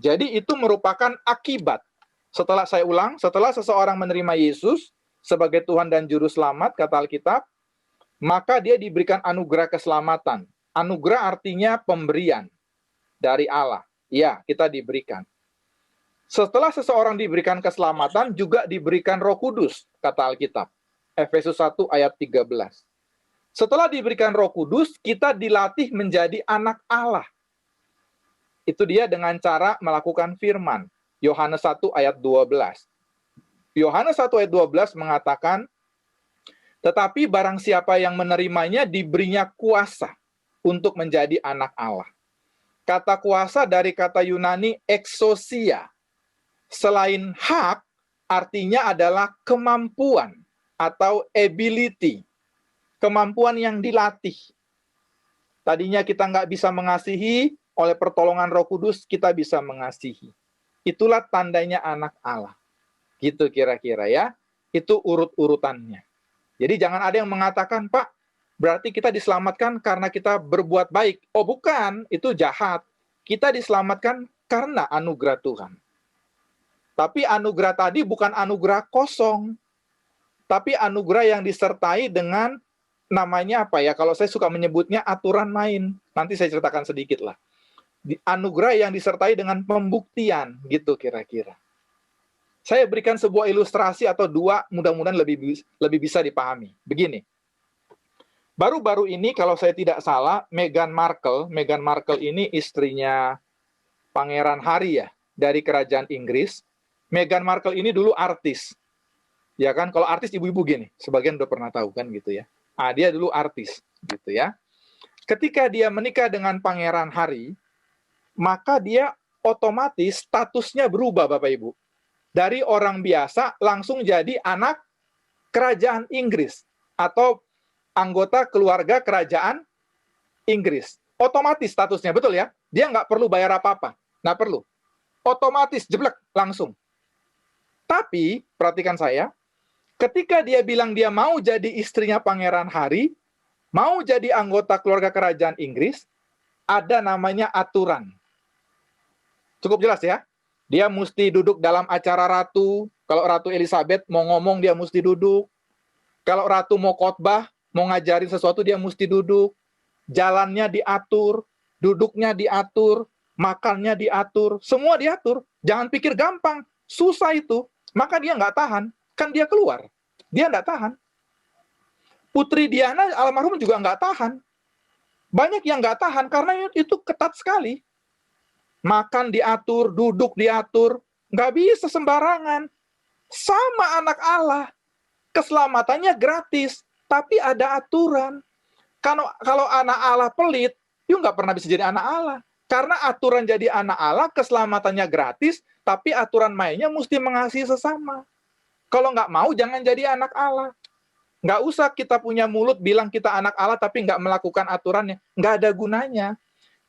Jadi itu merupakan akibat. Setelah saya ulang, setelah seseorang menerima Yesus sebagai Tuhan dan Juru Selamat, kata Alkitab, maka dia diberikan anugerah keselamatan. Anugerah artinya pemberian dari Allah. Ya, kita diberikan. Setelah seseorang diberikan keselamatan, juga diberikan Roh Kudus, kata Alkitab. Efesus 1 ayat 13. Setelah diberikan Roh Kudus, kita dilatih menjadi anak Allah. Itu dia dengan cara melakukan firman. Yohanes 1 ayat 12. Yohanes 1 ayat 12 mengatakan, tetapi barang siapa yang menerimanya diberinya kuasa untuk menjadi anak Allah. Kata kuasa dari kata Yunani exousia. Selain hak, artinya adalah kemampuan atau ability. Kemampuan yang dilatih. Tadinya kita nggak bisa mengasihi, oleh pertolongan Roh Kudus kita bisa mengasihi. Itulah tandanya anak Allah. Gitu kira-kira ya. Itu urut-urutannya. Jadi jangan ada yang mengatakan, Pak, berarti kita diselamatkan karena kita berbuat baik. Oh bukan, itu jahat. Kita diselamatkan karena anugerah Tuhan. Tapi anugerah tadi bukan anugerah kosong, tapi anugerah yang disertai dengan namanya apa ya? Kalau saya suka menyebutnya aturan main. Nanti saya ceritakan sedikit lah. Anugerah yang disertai dengan pembuktian, gitu kira-kira. Saya berikan sebuah ilustrasi atau dua, mudah-mudahan lebih bisa dipahami. Begini. Baru-baru ini kalau saya tidak salah, Meghan Markle ini istrinya Pangeran Harry ya, dari kerajaan Inggris. Meghan Markle ini dulu artis. Ya kan, kalau artis ibu-ibu gini, sebagian udah pernah tahu kan gitu ya. Dia dulu artis gitu ya. Ketika dia menikah dengan Pangeran Harry, maka dia otomatis statusnya berubah Bapak Ibu. Dari orang biasa langsung jadi anak kerajaan Inggris atau anggota keluarga kerajaan Inggris. Otomatis statusnya, betul ya? Dia nggak perlu bayar apa-apa. Nggak perlu. Otomatis, jeblek, langsung. Tapi, perhatikan saya, ketika dia bilang dia mau jadi istrinya Pangeran Harry, mau jadi anggota keluarga kerajaan Inggris, ada namanya aturan. Cukup jelas ya? Dia mesti duduk dalam acara ratu. Kalau Ratu Elizabeth mau ngomong, dia mesti duduk. Kalau ratu mau khotbah, mau ngajarin sesuatu, dia mesti duduk. Jalannya diatur, duduknya diatur, makannya diatur, semua diatur. Jangan pikir gampang, susah itu. Maka dia nggak tahan, kan dia keluar. Dia nggak tahan. Putri Diana almarhum juga nggak tahan. Banyak yang nggak tahan karena itu ketat sekali. Makan diatur, duduk diatur, nggak bisa sembarangan. Sama anak Allah, keselamatannya gratis, tapi ada aturan. Kalau anak Allah pelit, you nggak pernah bisa jadi anak Allah. Karena aturan jadi anak Allah, keselamatannya gratis, tapi aturan mainnya mesti mengasihi sesama. Kalau nggak mau, jangan jadi anak Allah. Nggak usah kita punya mulut bilang kita anak Allah, tapi nggak melakukan aturannya. Nggak ada gunanya.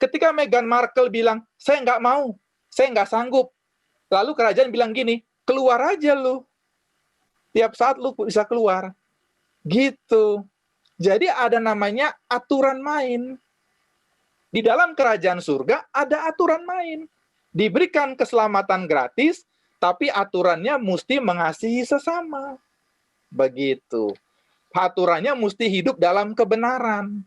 Ketika Meghan Markle bilang, saya nggak mau, saya nggak sanggup. Lalu kerajaan bilang gini, keluar aja lu. Tiap saat lu bisa keluar. Gitu. Jadi ada namanya aturan main. Di dalam kerajaan surga ada aturan main. Diberikan keselamatan gratis, tapi aturannya mesti mengasihi sesama. Begitu. Aturannya mesti hidup dalam kebenaran.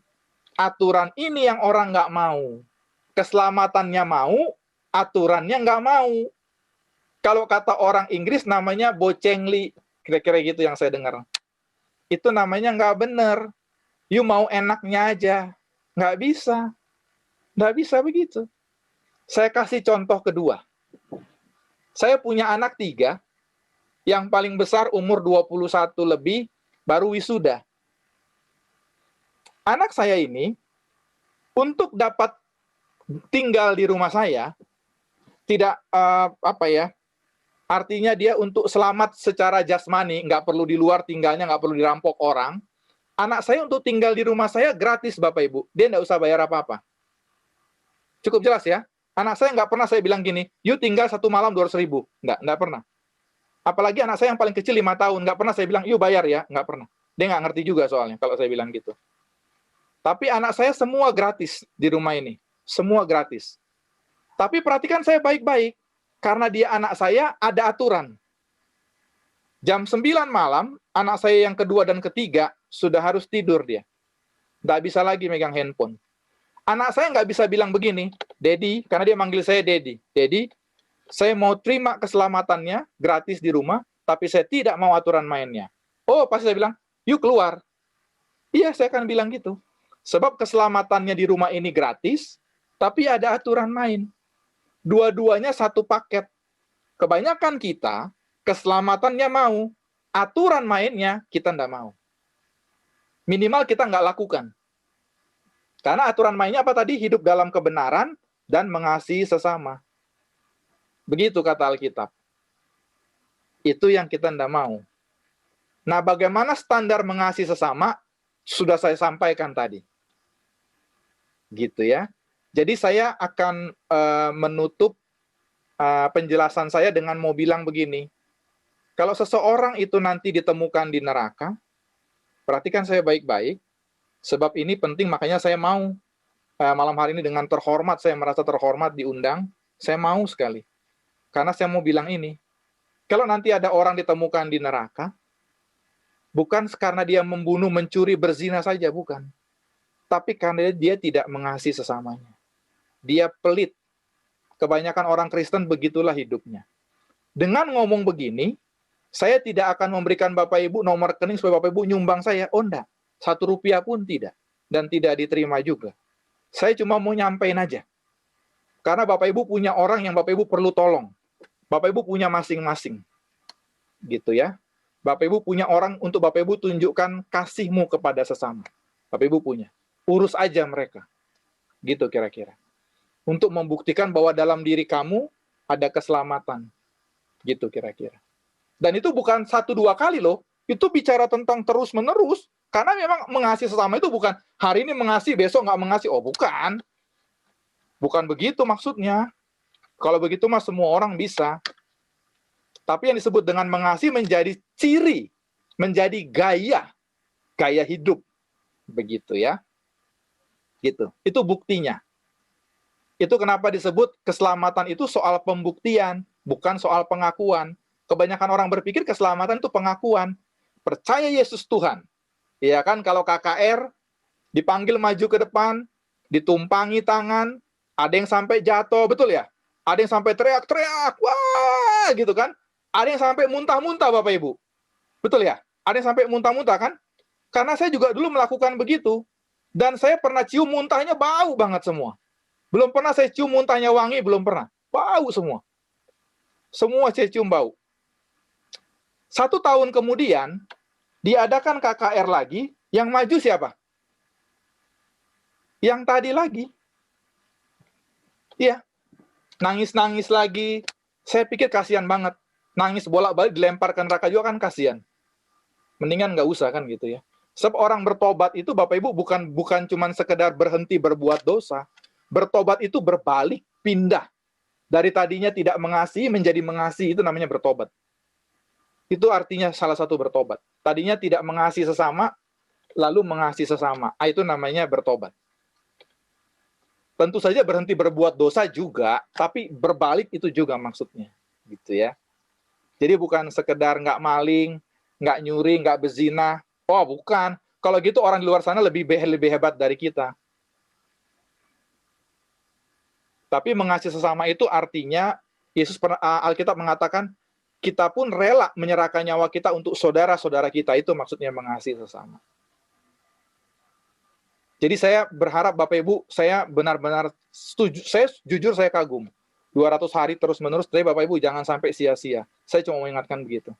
Aturan ini yang orang nggak mau. Keselamatannya mau, aturannya nggak mau. Kalau kata orang Inggris namanya bocengli. Kira-kira gitu yang saya dengar. Itu namanya nggak benar. You mau enaknya aja. Nggak bisa. Nggak bisa begitu. Saya kasih contoh kedua. Saya punya anak 3, yang paling besar umur 21 lebih, baru wisuda. Anak saya ini, untuk dapat tinggal di rumah saya, tidak, artinya dia untuk selamat secara jasmani, nggak perlu di luar tinggalnya, nggak perlu dirampok orang. Anak saya untuk tinggal di rumah saya gratis, Bapak Ibu. Dia nggak usah bayar apa-apa. Cukup jelas ya? Anak saya nggak pernah saya bilang gini, you tinggal 1 malam 200.000. Nggak pernah. Apalagi anak saya yang paling kecil 5 tahun, nggak pernah saya bilang, you bayar ya. Nggak pernah. Dia nggak ngerti juga soalnya kalau saya bilang gitu. Tapi anak saya semua gratis di rumah ini. Semua gratis. Tapi perhatikan saya baik-baik. Karena dia anak saya, ada aturan. Jam 9 malam, anak saya yang kedua dan ketiga, sudah harus tidur dia. Nggak bisa lagi megang handphone. Anak saya nggak bisa bilang begini, Daddy, karena dia manggil saya Daddy. Daddy, saya mau terima keselamatannya gratis di rumah, tapi saya tidak mau aturan mainnya. Oh, pasti saya bilang, yuk keluar. Iya, saya akan bilang gitu. Sebab keselamatannya di rumah ini gratis, tapi ada aturan main. Dua-duanya satu paket. Kebanyakan kita, keselamatannya mau, aturan mainnya kita nggak mau. Minimal kita nggak lakukan. Karena aturan mainnya apa tadi? Hidup dalam kebenaran dan mengasihi sesama. Begitu kata Alkitab. Itu yang kita nggak mau. Nah, bagaimana standar mengasihi sesama? Sudah saya sampaikan tadi. Gitu ya. Jadi saya akan menutup penjelasan saya dengan mau bilang begini. Kalau seseorang itu nanti ditemukan di neraka, perhatikan saya baik-baik, Sebab ini penting, makanya saya mau malam hari ini dengan terhormat, saya merasa terhormat diundang, saya mau sekali. Karena saya mau bilang ini, kalau nanti ada orang ditemukan di neraka, bukan karena dia membunuh, mencuri, berzina saja, bukan. Tapi karena dia tidak mengasihi sesamanya. Dia pelit. Kebanyakan orang Kristen begitulah hidupnya. Dengan ngomong begini, saya tidak akan memberikan Bapak Ibu nomor rekening supaya Bapak Ibu nyumbang saya. Oh enggak, 1 rupiah pun tidak. Dan tidak diterima juga. Saya cuma mau nyampein aja. Karena Bapak Ibu punya orang yang Bapak Ibu perlu tolong. Bapak Ibu punya masing-masing. Gitu ya. Bapak Ibu punya orang untuk Bapak Ibu tunjukkan kasihmu kepada sesama. Bapak Ibu punya. Urus aja mereka. Gitu kira-kira. Untuk membuktikan bahwa dalam diri kamu ada keselamatan. Gitu kira-kira. Dan itu bukan 1-2 kali loh. Itu bicara tentang terus-menerus. Karena memang mengasihi sesama itu bukan hari ini mengasihi, besok nggak mengasihi. Oh bukan. Bukan begitu maksudnya. Kalau begitu mah semua orang bisa. Tapi yang disebut dengan mengasihi menjadi ciri, menjadi gaya hidup. Begitu ya. Gitu. Itu buktinya. Itu kenapa disebut keselamatan itu soal pembuktian, bukan soal pengakuan. Kebanyakan orang berpikir keselamatan itu pengakuan. Percaya Yesus Tuhan. Ya kan, kalau KKR dipanggil maju ke depan, ditumpangi tangan, ada yang sampai jatuh, betul ya? Ada yang sampai teriak-teriak, wah gitu kan? Ada yang sampai muntah-muntah Bapak Ibu. Betul ya? Ada yang sampai muntah-muntah kan? Karena saya juga dulu melakukan begitu. Dan saya pernah cium muntahnya bau banget semua. Belum pernah saya cium muntahnya wangi, belum pernah. Bau semua. Semua saya cium bau. 1 tahun kemudian, diadakan KKR lagi, yang maju siapa? Yang tadi lagi. Iya. Nangis-nangis lagi. Saya pikir kasihan banget. Nangis bolak-balik dilempar ke neraka juga kan kasihan. Mendingan nggak usah kan gitu ya. Sebab orang bertobat itu Bapak Ibu bukan cuma sekedar berhenti berbuat dosa. Bertobat itu berbalik, pindah. Dari tadinya tidak mengasihi menjadi mengasihi, itu namanya bertobat. Itu artinya salah satu bertobat. Tadinya tidak mengasihi sesama, lalu mengasihi sesama. Itu namanya bertobat. Tentu saja berhenti berbuat dosa juga, tapi berbalik itu juga maksudnya. Gitu ya. Jadi bukan sekedar nggak maling, nggak nyuri, nggak berzina. Oh bukan. Kalau gitu orang di luar sana lebih hebat dari kita. Tapi mengasihi sesama itu artinya, Alkitab mengatakan, kita pun rela menyerahkan nyawa kita untuk saudara-saudara kita. Itu maksudnya mengasihi sesama. Jadi saya berharap Bapak Ibu, saya benar-benar setuju, jujur saya kagum. 200 hari terus-menerus, tapi Bapak Ibu jangan sampai sia-sia. Saya cuma mengingatkan begitu.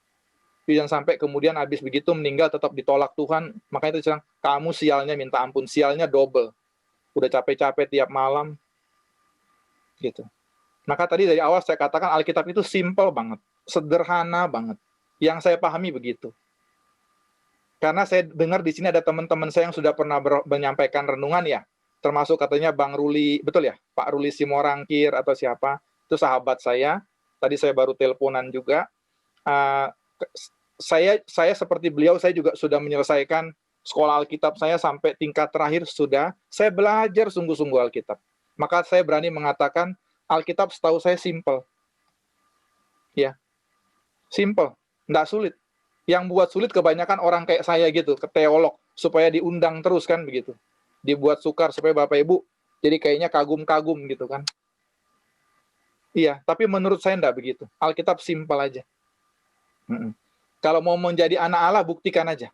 Jangan sampai kemudian habis begitu meninggal tetap ditolak Tuhan. Makanya itu bilang, kamu sialnya minta ampun, sialnya double. Udah capek-capek tiap malam. Gitu. Maka tadi dari awal saya katakan Alkitab itu simple banget, sederhana banget. Yang saya pahami begitu. Karena saya dengar di sini ada teman-teman saya yang sudah pernah menyampaikan renungan ya, termasuk katanya Bang Ruli, betul ya? Pak Ruli Simorangkir atau siapa, itu sahabat saya. Tadi saya baru teleponan juga. Saya seperti beliau, saya juga sudah menyelesaikan sekolah Alkitab saya sampai tingkat terakhir sudah. Saya belajar sungguh-sungguh Alkitab. Maka saya berani mengatakan Alkitab setahu saya simple. Ya, simple, nggak sulit. Yang buat sulit kebanyakan orang kayak saya gitu, ke teolog, supaya diundang terus kan begitu. Dibuat sukar supaya Bapak Ibu jadi kayaknya kagum-kagum gitu kan. Iya, tapi menurut saya enggak begitu. Alkitab simpel aja. Kalau mau menjadi anak Allah, buktikan aja.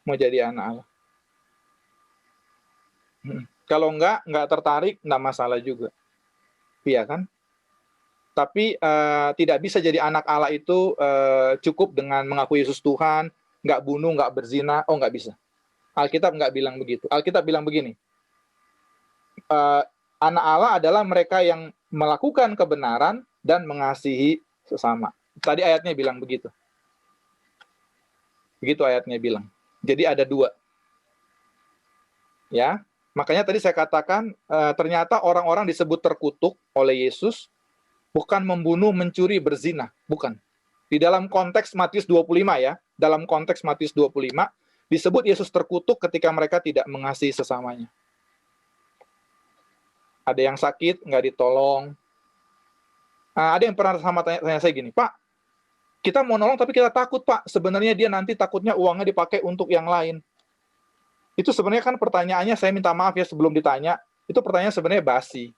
Mau jadi anak Allah. Kalau enggak tertarik, enggak masalah juga. Iya kan? Tapi tidak bisa jadi anak Allah itu cukup dengan mengaku Yesus Tuhan, nggak bunuh, nggak berzina. Oh, nggak bisa. Alkitab nggak bilang begitu. Alkitab bilang begini, anak Allah adalah mereka yang melakukan kebenaran dan mengasihi sesama. Tadi ayatnya bilang begitu. Begitu ayatnya bilang. Jadi ada 2. Ya, makanya tadi saya katakan ternyata orang-orang disebut terkutuk oleh Yesus bukan membunuh, mencuri, berzina, bukan. Di dalam konteks Matius 25 ya, dalam konteks Matius 25, Disebut Yesus terkutuk ketika mereka tidak mengasihi sesamanya. Ada yang sakit, nggak ditolong. Ada yang pernah sama tanya saya gini, Pak, kita mau nolong tapi kita takut, Pak. Sebenarnya dia nanti takutnya uangnya dipakai untuk yang lain. Itu sebenarnya kan pertanyaannya, saya minta maaf ya sebelum ditanya, itu pertanyaan sebenarnya basi.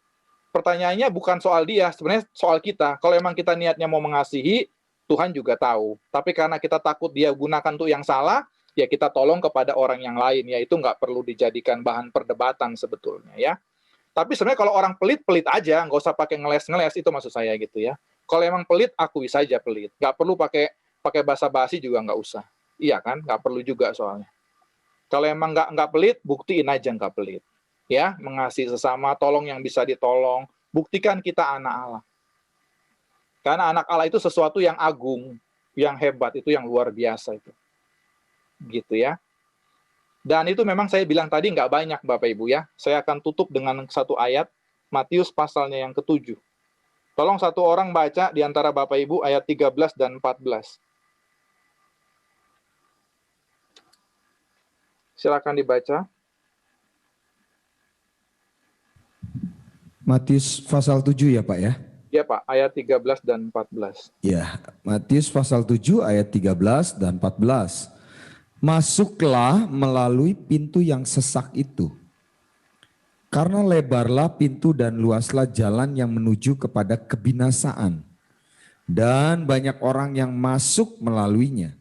Pertanyaannya bukan soal dia, sebenarnya soal kita. Kalau emang kita niatnya mau mengasihi, Tuhan juga tahu. Tapi karena kita takut dia gunakan untuk yang salah, ya kita tolong kepada orang yang lain. Ya itu nggak perlu dijadikan bahan perdebatan sebetulnya ya. Tapi sebenarnya kalau orang pelit aja, nggak usah pakai ngeles-ngeles, itu maksud saya gitu ya. Kalau emang pelit, akui saja pelit. Nggak perlu pakai basa-basi juga nggak usah. Iya kan, nggak perlu juga soalnya. Kalau emang nggak pelit, buktiin aja nggak pelit. Ya, mengasihi sesama, tolong yang bisa ditolong. Buktikan kita anak Allah. Karena anak Allah itu sesuatu yang agung, yang hebat, itu yang luar biasa itu. Gitu ya. Dan itu memang saya bilang tadi nggak banyak Bapak Ibu ya. Saya akan tutup dengan satu ayat, Matius pasalnya yang ke-7. Tolong satu orang baca di antara Bapak Ibu ayat 13 dan 14. Silakan dibaca. Matius pasal 7 ya Pak ya? Ya Pak, ayat 13 dan 14. Ya, Matius pasal 7 ayat 13 dan 14. Masuklah melalui pintu yang sesak itu. Karena lebarlah pintu dan luaslah jalan yang menuju kepada kebinasaan. Dan banyak orang yang masuk melaluinya.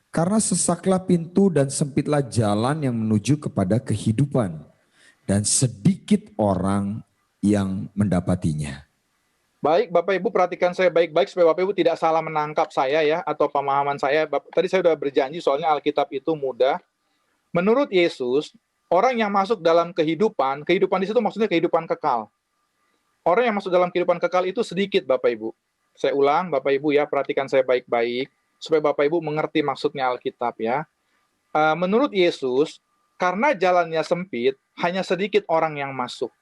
Karena sesaklah pintu dan sempitlah jalan yang menuju kepada kehidupan. Dan sedikit orang yang mendapatinya. Baik, Bapak Ibu perhatikan saya baik-baik supaya Bapak Ibu tidak salah menangkap saya ya atau pemahaman saya. Tadi saya sudah berjanji soalnya Alkitab itu mudah. Menurut Yesus, orang yang masuk dalam kehidupan di situ maksudnya kehidupan kekal. Orang yang masuk dalam kehidupan kekal itu sedikit Bapak Ibu. Saya ulang Bapak Ibu ya, perhatikan saya baik-baik supaya Bapak Ibu mengerti maksudnya Alkitab ya. Menurut Yesus, karena jalannya sempit, hanya sedikit orang yang masuk.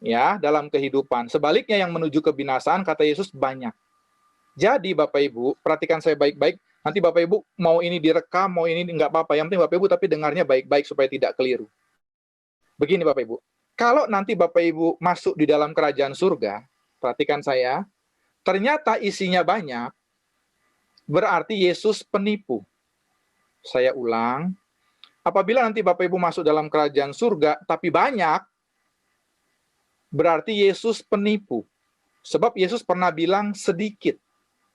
Ya, dalam kehidupan. Sebaliknya yang menuju kebinasaan, kata Yesus, banyak. Jadi Bapak Ibu, perhatikan saya baik-baik. Nanti Bapak Ibu mau ini direkam, mau ini nggak apa-apa. Yang penting Bapak Ibu tapi dengarnya baik-baik supaya tidak keliru. Begini Bapak Ibu, kalau nanti Bapak Ibu masuk di dalam kerajaan surga, perhatikan saya, ternyata isinya banyak, berarti Yesus penipu. Saya ulang, apabila nanti Bapak Ibu masuk dalam kerajaan surga, tapi banyak, berarti Yesus penipu. Sebab Yesus pernah bilang sedikit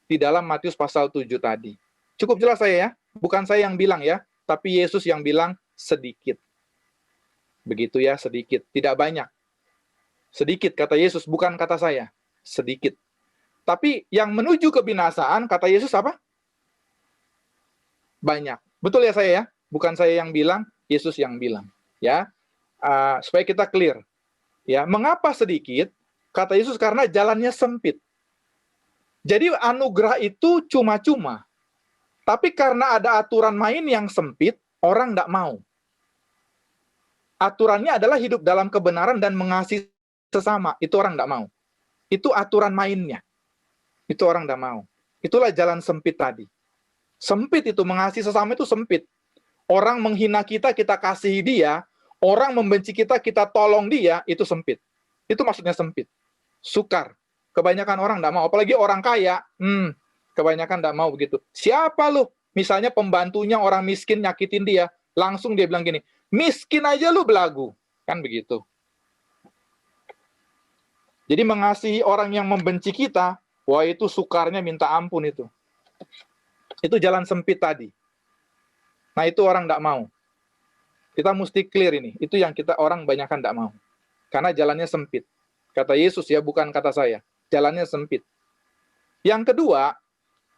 di dalam Matius pasal 7 tadi. Cukup jelas saya ya, bukan saya yang bilang ya, tapi Yesus yang bilang sedikit. Begitu ya, sedikit, tidak banyak. Sedikit kata Yesus, bukan kata saya, sedikit. Tapi yang menuju kebinasaan, kata Yesus apa? Banyak. Betul ya saya ya, bukan saya yang bilang, Yesus yang bilang. Ya, supaya kita clear. Ya, mengapa sedikit? Kata Yesus karena jalannya sempit. Jadi anugerah itu cuma-cuma. Tapi karena ada aturan main yang sempit, orang tidak mau. Aturannya adalah hidup dalam kebenaran dan mengasihi sesama. Itu orang tidak mau. Itu aturan mainnya. Itu orang tidak mau. Itulah jalan sempit tadi. Sempit itu, mengasihi sesama itu sempit. Orang menghina kita, kita kasihi dia. Orang membenci kita, kita tolong dia, itu sempit. Itu maksudnya sempit. Sukar. Kebanyakan orang tidak mau. Apalagi orang kaya, kebanyakan tidak mau begitu. Siapa lu? Misalnya pembantunya orang miskin nyakitin dia. Langsung dia bilang gini, miskin aja lu belagu. Kan begitu. Jadi mengasihi orang yang membenci kita, wah itu sukarnya minta ampun itu. Itu jalan sempit tadi. Nah itu orang tidak mau. Kita mesti clear ini. Itu yang kita orang banyakkan tidak mau. Karena jalannya sempit. Kata Yesus ya, bukan kata saya. Jalannya sempit. Yang kedua,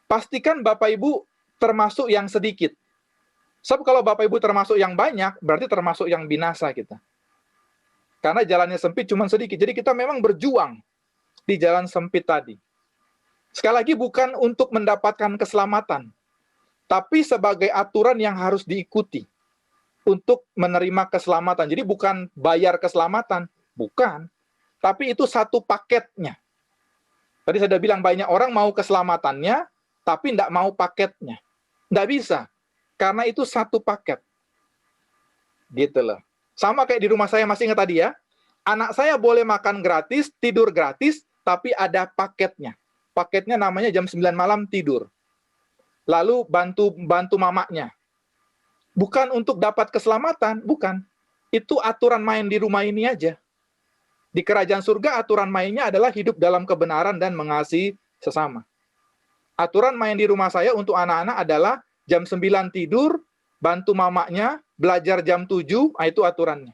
pastikan Bapak Ibu termasuk yang sedikit. Sebab kalau Bapak Ibu termasuk yang banyak, berarti termasuk yang binasa kita. Karena jalannya sempit cuma sedikit. Jadi kita memang berjuang di jalan sempit tadi. Sekali lagi bukan untuk mendapatkan keselamatan. Tapi sebagai aturan yang harus diikuti. Untuk menerima keselamatan. Jadi bukan bayar keselamatan. Bukan. Tapi itu satu paketnya. Tadi saya sudah bilang banyak orang mau keselamatannya, tapi tidak mau paketnya. Tidak bisa. karena itu satu paket. Gitu loh. Sama kayak di rumah saya, masih ingat tadi ya? Anak saya boleh makan gratis, tidur gratis, tapi ada paketnya. Paketnya namanya jam 9 malam tidur. Lalu bantu mamanya. Bukan untuk dapat keselamatan, bukan. Itu aturan main di rumah ini aja. Di kerajaan surga aturan mainnya adalah hidup dalam kebenaran dan mengasihi sesama. Aturan main di rumah saya untuk anak-anak adalah jam 9 tidur, bantu mamanya, belajar jam 7, itu aturannya.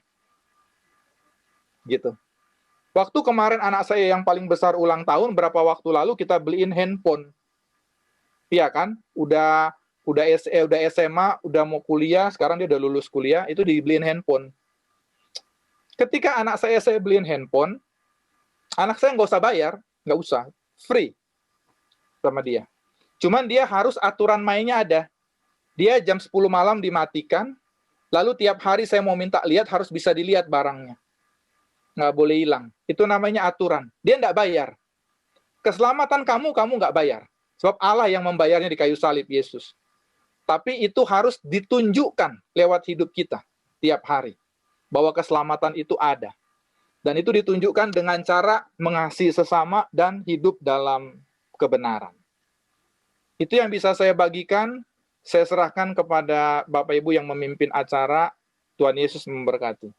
Gitu. Waktu kemarin anak saya yang paling besar ulang tahun, berapa waktu lalu kita beliin handphone. Iya kan? Udah SMA, udah mau kuliah, sekarang dia udah lulus kuliah, itu dibeliin handphone. Ketika anak saya beliin handphone, anak saya nggak usah bayar, nggak usah, free sama dia. Cuman dia harus aturan mainnya ada. Dia jam 10 malam dimatikan, lalu tiap hari saya mau minta lihat, harus bisa dilihat barangnya. Nggak boleh hilang. Itu namanya aturan. Dia nggak bayar. Keselamatan kamu nggak bayar. Sebab Allah yang membayarnya di kayu salib, Yesus. Tapi itu harus ditunjukkan lewat hidup kita tiap hari. Bahwa keselamatan itu ada. Dan itu ditunjukkan dengan cara mengasihi sesama dan hidup dalam kebenaran. Itu yang bisa saya bagikan. Saya serahkan kepada Bapak Ibu yang memimpin acara. Tuhan Yesus memberkati.